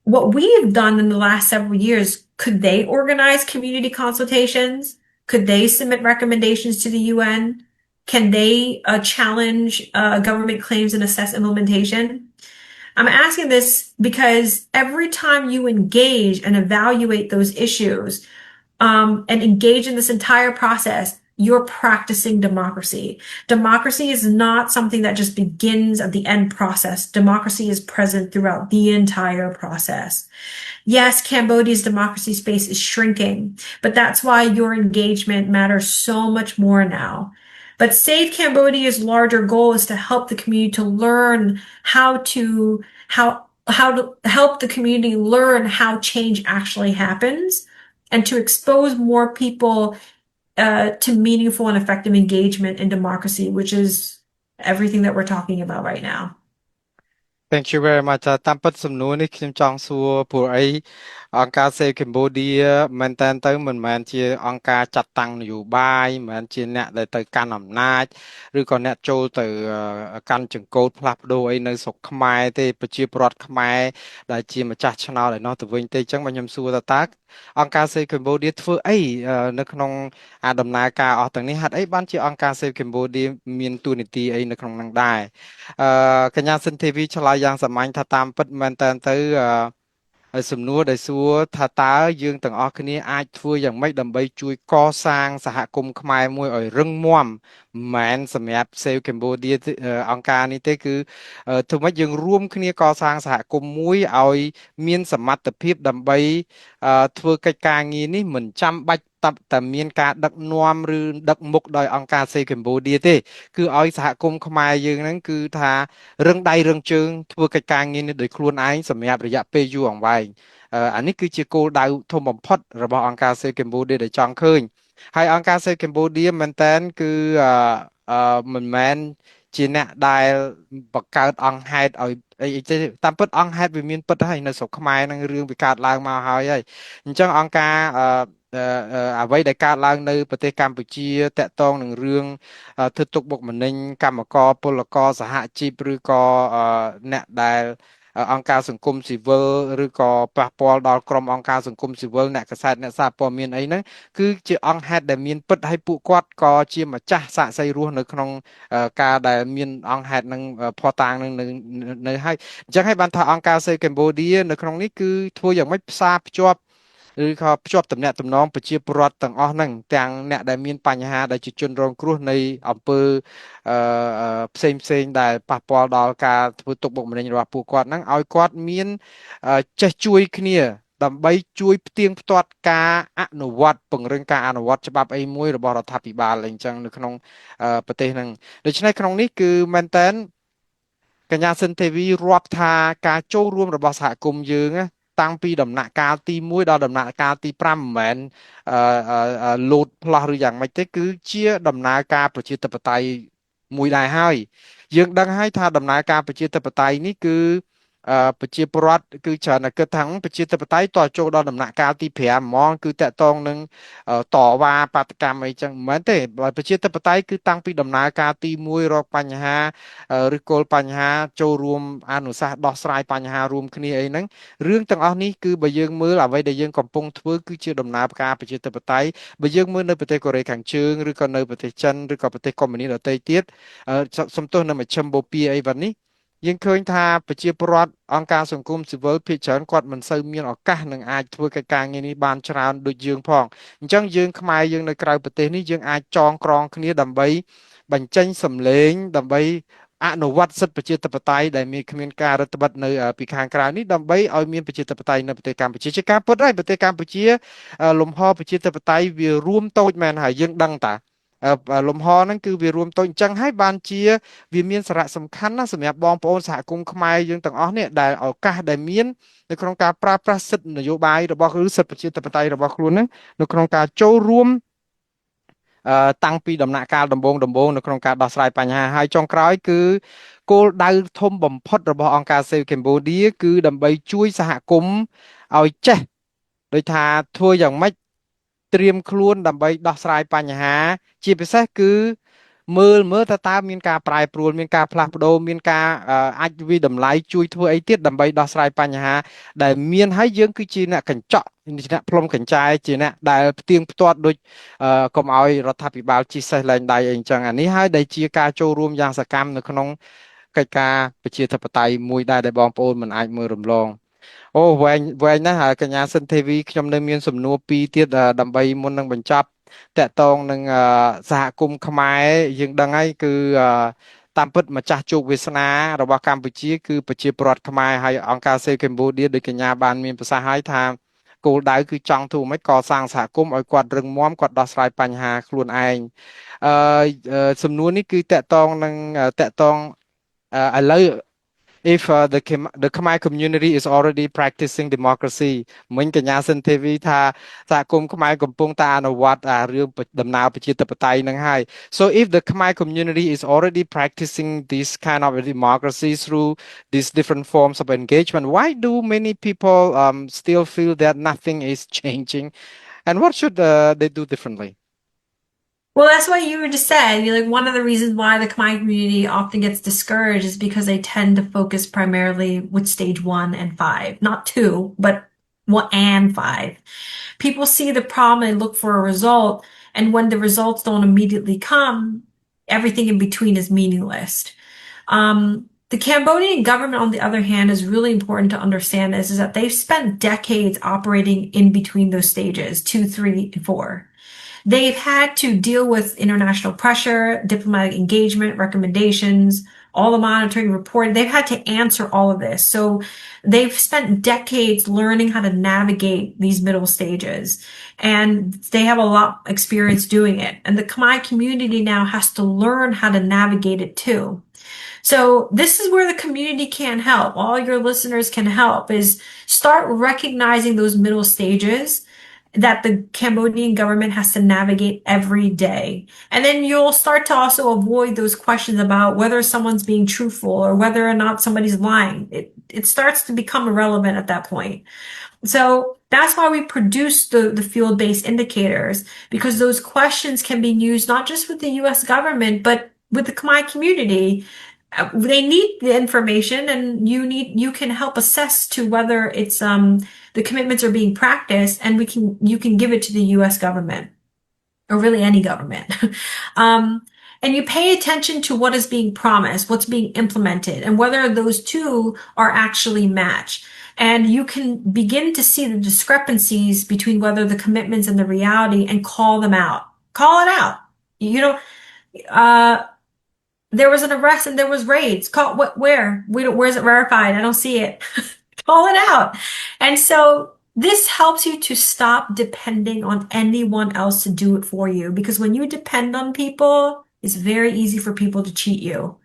what we have done in the last several years, could they organize community consultations? Could they submit recommendations to the UN? Can they challenge government claims and assess implementation? I'm asking this because every time you engage and evaluate those issues and engage in this entire process, you're practicing democracy. Democracy is not something that just begins at the end process. Democracy is present throughout the entire process. Yes, Cambodia's democracy space is shrinking, but that's why your engagement matters so much more now. But Save Cambodia's larger goal is to help the community to learn how to help the community learn how change actually happens and to expose more people to meaningful and effective engagement in democracy, which is everything that we're talking about right now. Thank you very much តាមពិតសំណួរនេះខ្ញុំចង់សួរព្រោះអីអង្គការ Save Cambodia មែនតើទៅមិនមែនជាអង្គការចាត់តាំងនយោបាយមិនមែនជាអ្នកដែលទៅកាន់អំណាចឬក៏អ្នកចូលទៅកាន់ចង្កូតផ្លាស់ប្ដូរអីនៅស្រុកខ្មែរទេប្រជាពលរដ្ឋខ្មែរដែលជាម្ចាស់ឆ្នោតឯនោះទៅវិញទេអញ្ចឹងបើខ្ញុំសួរតើអង្គការ Save Cambodia ធ្វើអីនៅក្នុងដំណើរការអស់ទាំងនេះហេតុអីបានជាអង្គការ Save Cambodia មានតួនាទីអីនៅក្នុងហ្នឹងដែរកញ្ញាសិនធីវីឆ្លើយយ៉ាងសាមញ្ញថាតាមពិតមែនតើទៅសំណួរដែលសួរថាតើយើងទាំងអស់គ្នាអាចធ្វើយ៉ាងម៉េចដើម្បីជួយកសាងសហគមន៍ខ្មែរមួយឲ្យរឹងមាំមិនមែនសម្រាប់ Save Cambodia អង្គការនេះទេគឺធ្វើម៉េចយើងរួមគ្នាកសាងសហគមន៍មួយឲ្យមានសមត្ថភាពដើម្បីធ្វើកិច្ចការងារនេះមិនចាំបាច់តែមានការដឹកនាំឬដឹកមុខដោយអង្គការ Save Cambodia ទេគឺឲ្យសហគមន៍ខ្មែរយើងហ្នឹងគឺថារឹងដៃរឹងជើងធ្វើកិច្ចការងារនេះដោយខ្លួនឯងសម្រាប់រយៈពេលយូរអង្វែងអានេះគឺជាគោលដៅធំបំផុតរបស់អង្គការ Save Cambodia ដែលចង់ឃើញហើយអង្គការ Save Cambodia មែនតើគឺមិនមែនជាអ្នកដែលបង្កើតអង្គហេតុឲ្យ អីតាមពិតអង្គហេតុវាមានពិតហើយនៅស្រុកខ្មែរនឹងរឿងវាកើតឡើងមកហើយអញ្ចឹងអង្គការអ្វីដែលកើតឡើងនៅប្រទេសកម្ពុជាតាក់ទងនឹងរឿងធ្វើទុកបុកម្នេញកម្មករពលករសហជីពឬក៏អ្នកដែលអង្គការសង្គមស៊ីវិលឬក៏ប៉ះពាល់ដល់ក្រុមអង្គការសង្គមស៊ីវិលអ្នកកសែតអ្នកសារព័ត៌មានអីហ្នឹងគឺជាអង្គហេតុដែលមានពិតហើយពួកគាត់ក៏ជាម្ចាស់សាក្សីរស់នៅក្នុងការដែលមានអង្គហេតុនឹងភស្តុតាងនឹងនៅហើយអញ្ចឹងហើយបានថាអង្គការ Save Cambodia នៅក្នុងនេះគឺធ្វើយ៉ាងម៉េចផ្សារភ្ជាប់ឬក៏ភ្ជាប់ទំនាក់ទំនងប្រជាពលរដ្ឋទាំងអស់ហ្នឹងទាំងអ្នកដែលមានបញ្ហាដែលជាជនរងគ្រោះនៃអំពើផ្សេងដែលប៉ះពាល់ដល់ការធ្វើទុកបុកម្នេញរបស់ពួកគាត់ហ្នឹងឲ្យគាត់មានចេះជួយគ្នាដើម្បីជួយផ្ទៀងផ្ទាត់ការអនុវត្តពង្រឹងការអនុវត្តច្បាប់អីមួយរបស់រដ្ឋាភិបាលអីចឹងនៅក្នុងប្រទេសហ្នឹងដូច្នេះក្នុងនេះគឺមែនតើកញ្ញាសិនទេវីរាប់ថាការចូលរួមរបស់សហគមន៍យើងតាំងពីដំណាក់កាលទី1ដល់ដំណាក់កាលទី5មិនមែនលោតផ្លោះឬយ៉ាងម៉េចទេគឺជាដំណើរការប្រជាធិបតេយ្យមួយដែរហើយយើងដឹងហើយថាដំណើរការប្រជាធិបតេយ្យនេះគឺប្រជាពលរដ្ឋគឺច្រើនតែគិតថាប្រជាធិបតេយ្យតចូលដល់ដំណាក់កាលទី5ហ្មងគឺតកតងនឹងតវ៉ាបាតកម្មអីចឹងមិនមែនទេបើប្រជាធិបតេយ្យគឺតាំងពីដំណើរការទី1រកបញ្ហាឬគោលបញ្ហាចូលរួមអនុសាសន៍ដោះស្រាយបញ្ហារួមគ្នាអីហ្នឹងរឿងទាំងអស់នេះគឺបើយើងមើលអ្វីដែលយើងកំពុងធ្វើគឺជាដំណើរការប្រជាធិបតេយ្យបើយើងមើលនៅប្រទេសកូរ៉េខាងជើងឬក៏នៅប្រទេសចិនឬក៏ប្រទេសកុម្មុយនីសដទៃទៀតសំទោសនៅមជ្ឈិមបូព៌ាអីវ៉ានេះយើងឃើញថាប្រជាពលរដ្ឋអង្គការសង្គមស៊ីវិលភាគច្រើនគាត់មិនសូវមានឱកាសនឹងអាចធ្វើកិច្ចការងារនេះបានច្រើនដូចយើងផងអញ្ចឹងយើងខ្មែរយើងនៅក្រៅប្រទេសនេះយើងអាចចងក្រងគ្នាដើម្បីបញ្ចេញសម្លេងដើម្បីអនុវត្តសិទ្ធិប្រជាធិបតេយ្យដែលមានគ្មានការរដ្ឋបិទនៅពីខាងក្រៅនេះដើម្បីឲ្យមានប្រជាធិបតេយ្យនៅប្រទេសកម្ពុជាជាការពិតហើយប្រទេសកម្ពុជាលំហប្រជាធិបតេយ្យវារួមតូចមែនហើយយើងដឹងតាលំហហ្នឹងគឺវារួមតូចអញ្ចឹងហើយបានជាវាមានសារៈសំខាន់ណាស់សម្រាប់បងប្អូនសហគមន៍ខ្មែរយើងទាំងអស់នេះដែលឱកាសដែលមាននៅក្នុងការប្រើប្រាស់សិទ្ធិនយោបាយរបស់ឬសិទ្ធិប្រជាធិបតេយ្យរបស់ខ្លួនហ្នឹងនៅក្នុងការចូលរួមតាំងពីដំណាក់កាលដំបូងនៅក្នុងការដោះស្រាយបញ្ហាហើយចុងក្រោយគឺគោលដៅធំបំផុតរបស់អង្គការ Save Cambodia គឺដើម្បីជួយសហគមន៍ឲ្យចេះដោយថាធ្វើយ៉ាងម៉េចត្រៀមខ្លួនដើម្បីដោះស្រាយបញ្ហាជាពិសេសគឺមើលតើមានការប្រែប្រួលមានការផ្លាស់ប្ដូរមានការអាចវិតម្លៃជួយធ្វើអីទៀតដើម្បីដោះស្រាយបញ្ហាដែលមានហើយយើងគឺជាអ្នកកញ្ចក់ជាអ្នកផ្លុំកញ្ចែជាអ្នកដែលផ្ទៀងផ្ទាត់ដូចកុំឲ្យរដ្ឋាភិបាលជិះសេះលែងដៃអីអញ្ចឹងអានេះហើយដែលជាការចូលរួមយ៉ាងសកម្មនៅក្នុងកិច្ចការប្រជាធិបតេយ្យមួយដែរដែលបងប្អូនមិនអាចមើលរំលងអូវែងណាស់ហើយកញ្ញាសិនទេវីខ្ញុំនៅមានសំណួរពីរទៀតដើម្បីមុននឹងបញ្ចប់តកតងនឹងសហគមន៍ខ្មែរយើងដឹងហើយគឺតាមពិតម្ចាស់ជោគវាសនារបស់កម្ពុជាគឺប្រជាពលរដ្ឋខ្មែរហើយអង្គការ Save Cambodia ដោយកញ្ញាបានមានប្រសាសន៍ហើយថាគោលដៅគឺចង់ធ្វើម៉េចកសាងសហគមន៍ឲ្យគាត់រឹងមាំគាត់ដោះស្រាយបញ្ហាខ្លួនឯងសំណួរនេះគឺតកតងនឹងតកតងឥឡូវif the Khmer community is already practicing democracy មិញកញ្ញាសិនទេវីថាសហគមន៍ខ្មែរកំពុងតែអនុវត្តរឿងដំណើរប្រជាធិបតេយ្យនឹងហើយ so if the Khmer community is already practicing this kind of democracy through these different forms of engagement why do many people still feel that nothing is changing and what should they do differently Well, that's what you just said. Like one of the reasons why the Khmer community often gets discouraged is because they tend to focus primarily with stage 1 and 5, not 2, but 1 and 5. People see the problem and look for a result, and when the results don't immediately come, everything in between is meaningless. The Cambodian government, on the other hand, is really important to understand is that they've spent decades operating in between those stages, 2, 3, and 4. They've had to deal with international pressure, diplomatic engagement, recommendations, all the monitoring, reporting. They've had to answer all of this. So they've spent decades learning how to navigate these middle stages. And they have a lot of experience doing it. And the Khmer community now has to learn how to navigate it too. So this is where the community can help. All your listeners can help is start recognizing those middle stages. that the Cambodian government has to navigate every day. And then you'll start to also avoid those questions about whether someone's being truthful or whether or not somebody's lying. It starts to become irrelevant at that point. So that's why we produce the field-based indicators, because those questions can be used not just with the US government, but with the Khmer community. They need the information, and you can help assess to whether it's the commitments are being practiced, and you can give it to the US government or really any government. And you pay attention to what is being promised, what's being implemented, and whether those two are actually matched. And you can begin to see the discrepancies between whether the commitments and the reality and call them out. Call it out. You know, there was an arrest and there was raids. Call where? Where's it verified? I don't see it. Call it out. And so this helps you to stop depending on anyone else to do it for you, because when you depend on people, it's very easy for people to cheat you.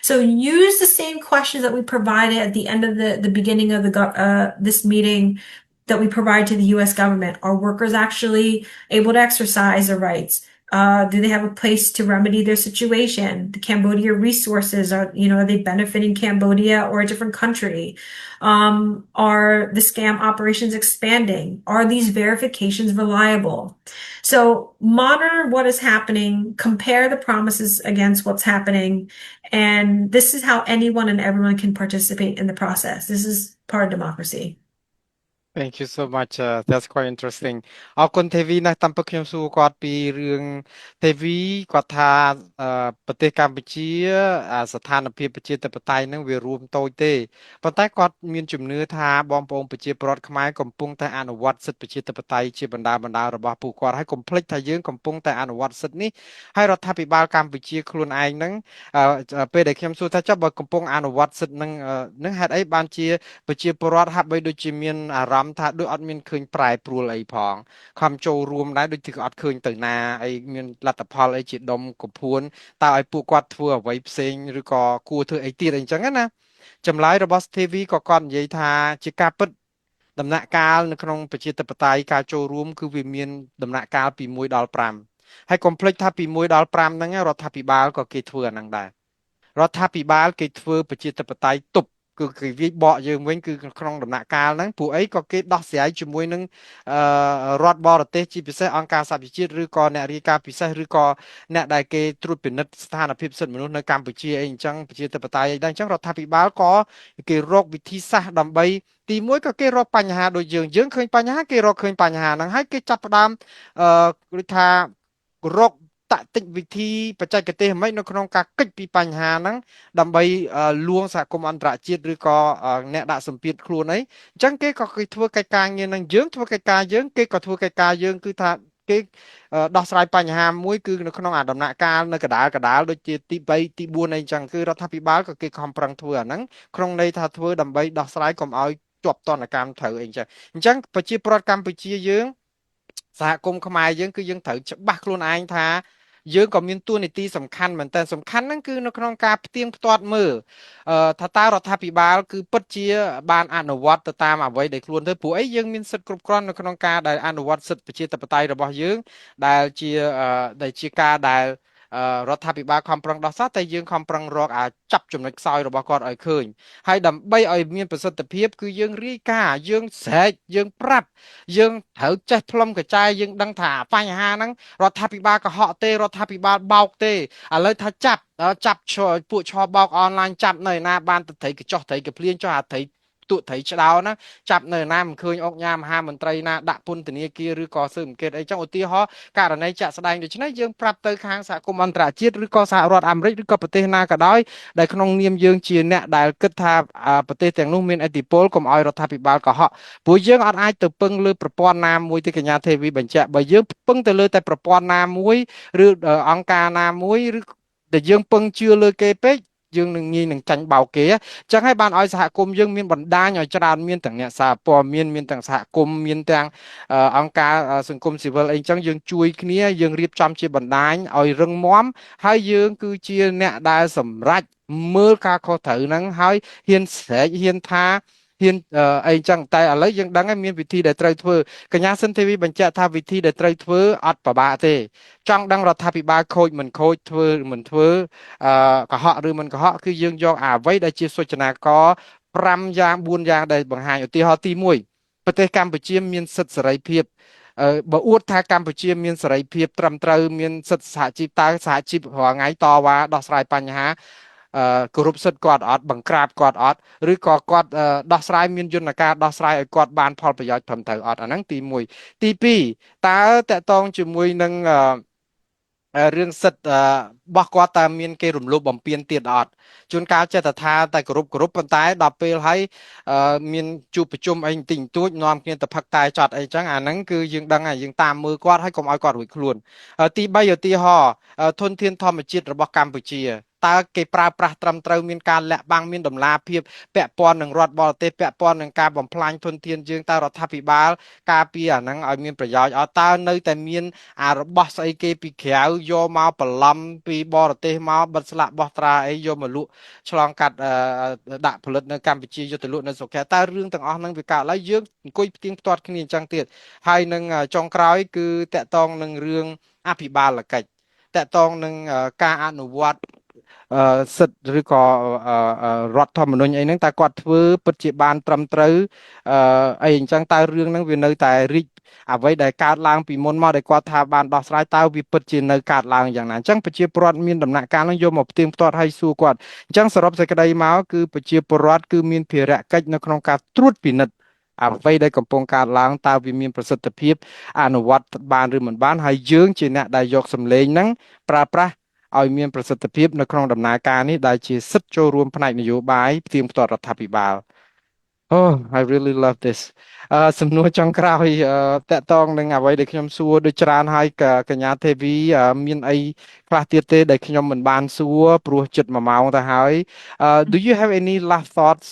So use the same questions that we provided at the end of the beginning of this meeting that we provide to the U.S. government. Are workers actually able to exercise their rights? Do they have a place to remedy their situation? The Cambodia resources are they benefiting Cambodia or a different country? Are the scam operations expanding? Are these verifications reliable? So monitor what is happening, compare the promises against what's happening, and this is how anyone and everyone can participate in the process. This is part of democracy. Thank you so much. That's quite interesting. អរគុណទេវីណាស់តាមពិតខ្ញុំសួរគាត់ពីរឿងទេវីគាត់ថាប្រទេសកម្ពុជាស្ថានភាពប្រជាធិបតេយ្យហ្នឹងវារួមតូចទេប៉ុន្តែគាត់មានជំនឿថាបងប្អូនប្រជាពលរដ្ឋខ្មែរកំពុងតែអនុវត្តសិទ្ធិប្រជាធិបតេយ្យជាបណ្ដារបស់ពួកគាត់ហើយកុំភ្លេចថាយើងកំពុងតែអនុវត្តសិទ្ធិនេះហើយរដ្ឋាភិបាលកម្ពុជាខ្លួនឯងហ្នឹងពេលដែលខ្ញុំសួរថាចុះបើកំពុងអនុវត្តសិទ្ធិហ្នឹងហេតុអីបានជាប្រជាពលរដ្ឋហាក់បីដូចជាមានអារម្មណ៍ថាដូចអត់មានឃើញប្រែប្រួលអីផងខំចូលរួមដែរដូចជាអត់ឃើញទៅណាអីមានលទ្ធផលអីជាដុំកំភួនតើឲ្យពួកគាត់ធ្វើអ្វីផ្សេងឬក៏គួរធ្វើអីទៀតអីចឹងណាចម្លើយរបស់ TV ក៏គាត់និយាយថាជាការពិតដំណាក់កាលនៅក្នុងប្រជាធិបតេយ្យការចូលរួមគឺវាមានដំណាក់កាលពី1ដល់5ហើយកុំភ្លេចថាពី1ដល់5ហ្នឹងរដ្ឋាភិបាលក៏គេធ្វើអាហ្នឹងដែររដ្ឋាភិបាលគេធ្វើប្រជាធិបតេយ្យទប់គឺគេវាយបកយើងវិញគឺក្នុងដំណាក់កាលហ្នឹងពួកអីក៏គេដោះស្រាយជាមួយនឹងរដ្ឋបរទេសជាពិសេសអង្គការសហប្រជាជាតិឬក៏អ្នករាយការណ៍ពិសេសឬក៏អ្នកដែលគេត្រួតពិនិត្យស្ថានភាពសិទ្ធិមនុស្សនៅកម្ពុជាអីអញ្ចឹងប្រជាធិបតេយ្យអីដែរអញ្ចឹងរដ្ឋាភិបាលក៏គេរកវិធីសាស្ត្រដើម្បីទីមួយក៏គេរកបញ្ហាដូចយើងឃើញបញ្ហាគេរកឃើញបញ្ហាហ្នឹងហើយគេចាប់ផ្ដើមដូចថារកតតិវិធីបច្ចេកទេសមិននៅក្នុងការកិច្ចពីបញ្ហាហ្នឹងដើម្បីលួងសហគមន៍អន្តរជាតិឬក៏អ្នកដាក់សម្ពាធខ្លួនអីអញ្ចឹងគេក៏គេធ្វើកិច្ចការងារនឹងយើងធ្វើកិច្ចការយើងគេក៏ធ្វើកិច្ចការយើងគឺថាគេដោះស្រាយបញ្ហាមួយគឺនៅក្នុងអាដំណាក់កាលនៅកដាលដូចជាទី3ទី4អីចឹងគឺរដ្ឋាភិបាលក៏គេខំប្រឹងធ្វើអាហ្នឹងក្នុងន័យថាធ្វើដើម្បីដោះស្រាយកុំឲ្យជាប់ទណ្ឌកម្មត្រូវអីចឹងអញ្ចឹងប្រជាពលរដ្ឋកម្ពុជាយើងសហគមន៍ខ្មែរយើងគឺយើងត្រូវច្បាស់ខ្លួនឯងថាយើងក៏មានតួនាទីសំខាន់មែនតើសំខាន់ហ្នឹងគឺនៅក្នុងការផ្ទៀងផ្ទាត់មើលថាតើរដ្ឋាភិបាលគឺពិតជាបានអនុវត្តទៅតាមអ្វីដែលខ្លួនធ្វើព្រោះអីយើងមានសិទ្ធិគ្រប់គ្រាន់នៅក្នុងការដែលអនុវត្តសិទ្ធិប្រជាធិបតេយ្យរបស់យើងដែលជាការដែលរដ្ឋាភិបាលខំប្រឹងដោះស្រាយតែយើងខំប្រឹងរកចាប់ចំណុចខ្សោយរបស់គាត់ឲ្យឃើញហើយដើម្បីឲ្យមានប្រសិទ្ធភាពគឺយើងរាយការណ៍យើងស្រែកយើងប្រាប់យើងត្រូវចេះផ្លុំកញ្ចែយើងដឹងថាបញ្ហាហ្នឹងរដ្ឋាភិបាលកុហកទេរដ្ឋាភិបាលបោកទេឥឡូវថាចាប់ពួកឆបោកអនឡាញចាប់នៅណាបានទៅត្រីកញ្ចោះត្រីកភ្លៀងចុះអាត្រីទូត្រីឆ្ដោណាចាប់នៅណាមិនឃើញអុកញ៉ាមហាមន្ត្រីណាដាក់ពន្ធនាគារឬក៏ស៊ើបអង្កេតអីចឹងឧទាហរណ៍ករណីជាក់ស្ដែងដូច្នេះយើងប្រាប់ទៅខាងសហគមន៍អន្តរជាតិឬក៏សហរដ្ឋអាមេរិកឬក៏ប្រទេសណាក៏ដោយដែលក្នុងនាមយើងជាអ្នកដែលគិតថាប្រទេសទាំងនោះមានឥទ្ធិពលកុំឲ្យរដ្ឋាភិបាលកុហកព្រោះយើងអត់អាចទៅពឹងលើប្រព័ន្ធណាមួយទេកញ្ញាទេវីបញ្ជាក់បើយើងពឹងទៅលើតែប្រព័ន្ធណាមួយឬអង្គការណាមួយឬដែលយើងពឹងជឿលើគេពេកយើងនឹងងាយនឹងចាញ់បោកគេអញ្ចឹងហើយបានឲ្យសហគមន៍យើងមានបណ្ដាញឲ្យច្រើនមានទាំងអ្នកសារព័ត៌មានទាំងសហគមន៍មានទាំងអង្គការសង្គមស៊ីវិលអីអញ្ចឹងយើងជួយគ្នាយើងរៀបចំជាបណ្ដាញឲ្យរឹងមាំហើយយើងគឺជាអ្នកដែលសម្រេចមើលការខុសត្រូវហ្នឹងហើយហ៊ានស្រែកហ៊ានថា ហ៊ានអីចឹងតែឥឡូវយើងដឹងហើយមានវិធីដែលត្រូវធ្វើកញ្ញាសិនទេវីបញ្ជាក់ថាវិធីដែលត្រូវធ្វើអត់ពិបាកទេចង់ដឹងរដ្ឋាភិបាលខូចមិនខូចធ្វើមិនធ្វើកុហកឬមិនកុហកគឺយើងយកអ្វីដែលជាសូចនាករ5យ៉ាង4យ៉ាងដែលបង្ហាញឧទាហរណ៍ទី1ប្រទេសកម្ពុជាមានសិទ្ធិសេរីភាពបើអួតថាកម្ពុជាមានសេរីភាពត្រឹមត្រូវមានសិទ្ធិសហជីពតើសហជីពរាល់ថ្ងៃតវ៉ាដោះស្រាយបញ្ហាគោរពសិទ្ធិគាត់អត់បង្ក្រាបគាត់អត់ឬក៏គាត់ដោះស្រាយមានយន្តការដោះស្រាយឲ្យគាត់បានផលប្រយោជន៍ត្រឹមត្រូវអត់អាហ្នឹងទី1ទី2តើតកតងជាមួយនឹងរឿងសិទ្ធិរបស់គាត់តើមានគេរំលោភបំពានទៀតអត់ជួនកាលចេះតែថាតែគោរពប៉ុន្តែដល់ពេលហើយមានជួបប្រជុំអីបន្តិចបន្តួចនាំគ្នាទៅផឹកតែចត់អីចឹងអាហ្នឹងគឺយើងដឹងហើយយើងតាមមើលគាត់ហើយកុំឲ្យគាត់រួចខ្លួនទី3ឧទាហរណ៍ធនធានធម្មជាតិរបស់កម្ពុជាតើគេប្រើប្រាស់ត្រឹមត្រូវមានការលាក់បាំងមានដំណាភាពពាក់ព័ន្ធនឹងរដ្ឋបរទេសពាក់ព័ន្ធនឹងការបំផ្លាញធនធានយើងតើរដ្ឋាភិបាលការពារអាហ្នឹងឲ្យមានប្រយោជន៍អត់តើនៅតែមានរបស់ស្អីគេពីក្រៅយកមកបន្លំពីបរទេសមកបិទស្លាកបោះត្រាអីយកមកលក់ឆ្លងកាត់ដាក់ផលិតនៅកម្ពុជាយកទៅលក់នៅស្រុកតើរឿងទាំងអស់ហ្នឹងវាកើតឡើងយើងអង្គុយផ្ទៀងផ្ទាត់គ្នាអញ្ចឹងទៀតហើយនឹងចុងក្រោយគឺតកតងនឹងរឿងអភិបាលកិច្ចតកតងនឹងការអនុវត្តសិទ្ធិឬក៏រដ្ឋធម្មនុញ្ញអីហ្នឹងតើគាត់ធ្វើពិតជាបានត្រឹមត្រូវអីអញ្ចឹងតើរឿងហ្នឹងវានៅតែរីកអ្វីដែលកើតឡើងពីមុនមកដែលគាត់ថាបានដោះស្រាយតើវាពិតជានៅកើតឡើងយ៉ាងណាអញ្ចឹងប្រជាពលរដ្ឋមានដំណាក់កាលហ្នឹងយកមកផ្ទៀងផ្ទាត់ឲ្យសួរគាត់អញ្ចឹងសរុបសេចក្តីមកគឺប្រជាពលរដ្ឋគឺមានភារកិច្ចនៅក្នុងការត្រួតពិនិត្យអ្វីដែលកំពុងកើតឡើងតើវាមានប្រសិទ្ធភាពអនុវត្តបានឬមិនបានហើយយើងជាអ្នកដែលយកសម្លេងហ្នឹងប្រើប្រាស់ឲ្យមានប្រសិទ្ធភាពនៅក្នុងដំណើរការនេះដែលជាសិទ្ធិចូលរួមផ្នែកនយោបាយផ្ទៀងផ្ទាត់រដ្ឋាភិបាល Oh I really love this សំណួរចុងក្រោយតកតងនឹងអ្វីដែលខ្ញុំសួរដូចច្រើនហើយកញ្ញាទេវីមានអីខ្លះទៀតទេដែលខ្ញុំមិនបានសួរព្រោះជិត1 ម៉ោងទៅហើយ Do you have any last thoughts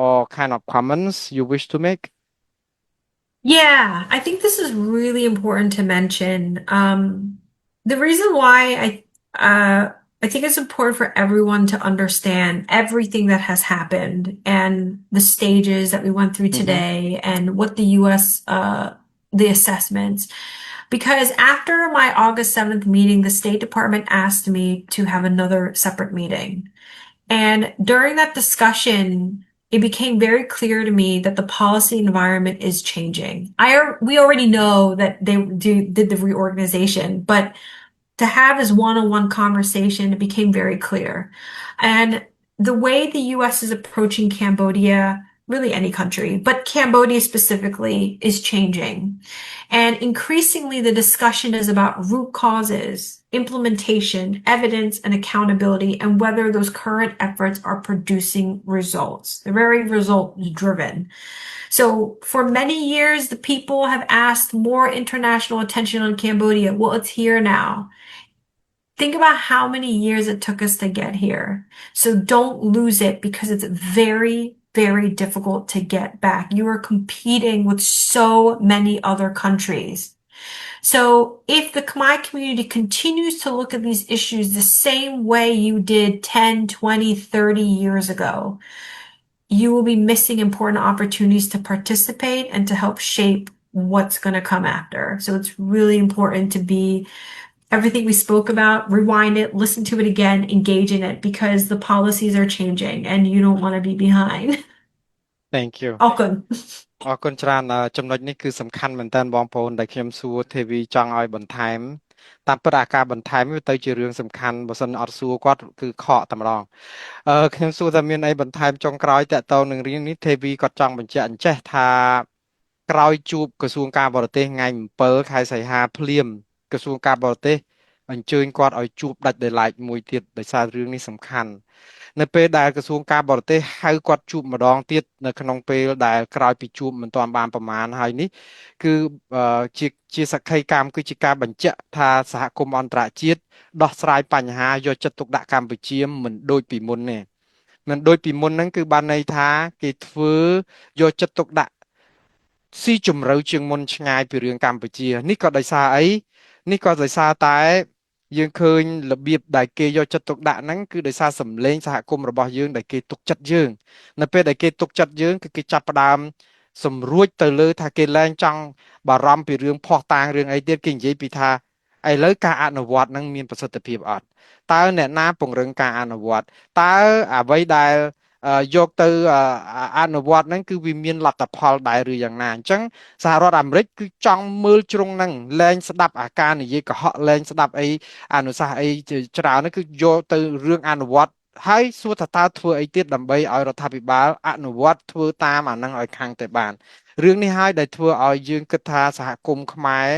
or kind of comments you wish to make Yeah, I think this is really important to mention. The reason why I think it's important for everyone to understand everything that has happened and the stages that we went through Mm-hmm. today and what the US the assessments. Because after my August 7th meeting, the State Department asked me to have another separate meeting. And during that discussion, it became very clear to me that the policy environment is changing. We already know that they did the reorganization, but to have this one-on-one conversation, it became very clear. And the way the US is approaching Cambodia, really any country, but Cambodia specifically, is changing. And increasingly, the discussion is about root causes, implementation, evidence, and accountability, and whether those current efforts are producing results. They're very result driven. So for many years, the people have asked more international attention on Cambodia. Well, it's here now. Think about how many years it took us to get here. So don't lose it because it's very, very difficult to get back. You are competing with so many other countries. So if the Khmer community continues to look at these issues the same way you did 10, 20, 30 years ago, you will be missing important opportunities to participate and to help shape what's going to come after. So it's really important to be everything we spoke about, rewind it, listen to it again, engage in it because the policies are changing and you don't want to be behind. Thank you អរគុណ អរគុណច្រើនចំណុចនេះគឺសំខាន់មែនតើបងប្អូនដែលខ្ញុំសួរទេវីចង់ឲ្យបន្ថែមតាមពិតអាការបន្ថែមវាទៅជារឿងសំខាន់បើសិនអត់សួរគាត់គឺខកតែម្ដងខ្ញុំសួរថាមានអីបន្ថែមចុងក្រោយតកតងនឹងរឿងនេះទេវីគាត់ចង់បញ្ជាក់អញ្ចេះថាក្រោយជួបក្រសួងការបរទេសថ្ងៃ7 ខែសីហាភ្លាមក្រសួងការបរទេសអញ្ជើញគាត់ឲ្យជួបដាច់ដោយឡែកមួយទៀតដោយសាររឿងនេះសំខាន់នៅពេលដែលក្រសួងការបរទេសហៅគាត់ជួបម្ដងទៀតនៅក្នុងពេលដែលក្រោយពីជួបមិនទាន់បានប្រមាណហើយនេះគឺជាសក្ខីកម្មគឺជាការបញ្ជាក់ថាសហគមន៍អន្តរជាតិដោះស្រាយបញ្ហាយកចិត្តទុកដាក់កម្ពុជាមិនដូចពីមុនទេមិនដូចពីមុនហ្នឹងគឺបានន័យថាគេធ្វើយកចិត្តទុកដាក់ស៊ីជម្រៅជាងមុនឆ្ងាយពីរឿងកម្ពុជានេះក៏ដោយសារអីនេះក៏ដោយសារតែ យើងឃើញរបៀបដែលគេយកចិត្តទុកដាក់ហ្នឹងគឺដោយសារសម្លេងសហគមន៍របស់យើងដែលគេទុកចិត្តយើងនៅពេលដែលគេទុកចិត្តយើងគឺគេចាប់ផ្ដើមសម្រួចទៅលើថាគេលែងចង់បារម្ភពីរឿងភ័ស្តុតាងរឿងអីទៀតគេនិយាយពីថាឥឡូវការអនុវត្តហ្នឹងមានប្រសិទ្ធភាពអត់តើអ្នកណាពង្រឹងការអនុវត្តតើអ្វីដែលយកទៅអនុវត្តហ្នឹងគឺវាមានលទ្ធផលដែរឬយ៉ាងណាអញ្ចឹងសហរដ្ឋអាមេរិកគឺចង់មើលជ្រុងហ្នឹងលែងស្ដាប់អាការនិយាយកុហកលែងស្ដាប់អីអនុសាសន៍អីច្រើនហ្នឹងគឺយកទៅរឿងអនុវត្តហើយសួរថាតើធ្វើអីទៀតដើម្បីឲ្យរដ្ឋាភិបាលអនុវត្តធ្វើតាមអាហ្នឹងឲ្យខាងតែបានរឿងនេះហើយដែលធ្វើឲ្យយើងគិតថាសហគមន៍ខ្មែរ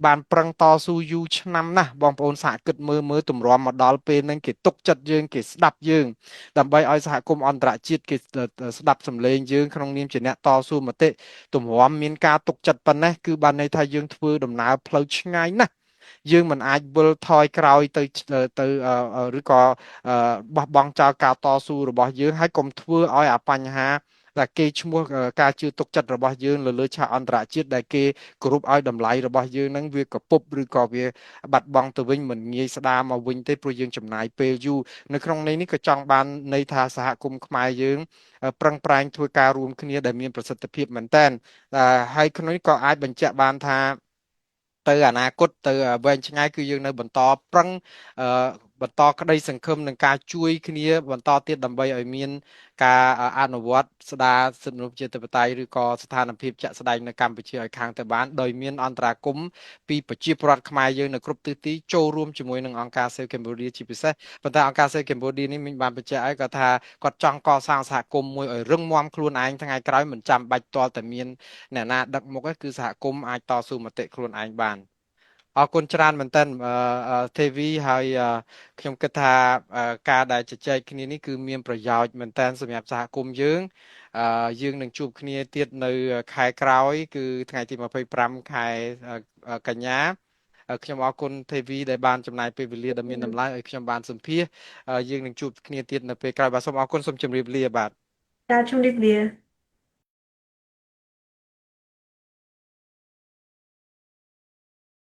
បានប្រឹងតស៊ូយូរឆ្នាំណាស់បងប្អូនសហគិតមើលទម្រាំមកដល់ពេលហ្នឹងគេទុកចិត្តយើងគេស្ដាប់យើងដើម្បីឲ្យសហគមន៍អន្តរជាតិគេស្ដាប់សម្លេងយើងក្នុងនាមជាអ្នកតស៊ូមតិទម្រាំមានការទុកចិត្តប៉ុណ្ណេះគឺបានន័យថាយើងធ្វើដំណើរផ្លូវឆ្ងាយណាស់យើងមិនអាចវិលថយក្រោយទៅឬក៏បោះបង់ចោលការតស៊ូរបស់យើងហើយកុំធ្វើឲ្យអាបញ្ហាតែគេឈ្មោះការជឿទុកចិត្តរបស់យើងលើឆាកអន្តរជាតិដែលគេគោរពឲ្យតម្លៃរបស់យើងហ្នឹងវាកពុបឬក៏វាបាត់បង់ទៅវិញមិនងាយស្ដារមកវិញទេព្រោះយើងចំណាយពេលយូរនៅក្នុងន័យនេះក៏ចង់បានន័យថាសហគមន៍ខ្មែរយើងប្រឹងប្រែងធ្វើការរួមគ្នាដែលមានប្រសិទ្ធភាពមែនតើហើយក្នុងនេះក៏អាចបញ្ជាក់បានថាទៅអនាគតទៅវែងឆ្ងាយគឺយើងនៅបន្តប្រឹងអឺបន្តក្តីសង្ឃឹមនឹងការជួយគ្នាបន្តទៀតដើម្បីឲ្យមានការអនុវត្តស្ដារសិទ្ធិមនុស្សជាធិបតេយ្យឬក៏ស្ថានភាពជាក់ស្ដែងនៅកម្ពុជាឲ្យខាងទៅបានដោយមានអន្តរាគមន៍ពីប្រជាពលរដ្ឋខ្មែរយើងនៅគ្រប់ទិសទីចូលរួមជាមួយនឹងអង្គការ Save Cambodia ជាពិសេសប៉ុន្តែអង្គការ Save Cambodia នេះមិញបានបញ្ជាក់ឲ្យគាត់ថាគាត់ចង់កសាងសហគមន៍មួយឲ្យរឹងមាំខ្លួនឯងថ្ងៃក្រោយមិនចាំបាច់ទាល់តែមានអ្នកណាដឹកមុខទេគឺសហគមន៍អាចតស៊ូមតិខ្លួនឯងបានអរគុណច្រើនមែនតើទេវីហើយខ្ញុំគិតថាការដែលជជែកគ្នានេះគឺមានប្រយោជន៍មែនតើសម្រាប់សហគមន៍យើងយើងនឹងជួបគ្នាទៀតនៅខែក្រោយគឺថ្ងៃទី25ខែកញ្ញាខ្ញុំអរគុណទេវីដែលបានចំណាយពេលវេលាដ៏មានតម្លៃឲ្យខ្ញុំបានសម្ភាសយើងនឹងជួបគ្នាទៀតនៅពេលក្រោយបាទសូមអរគុណសូមជម្រាបលាបាទចាជំរាបលា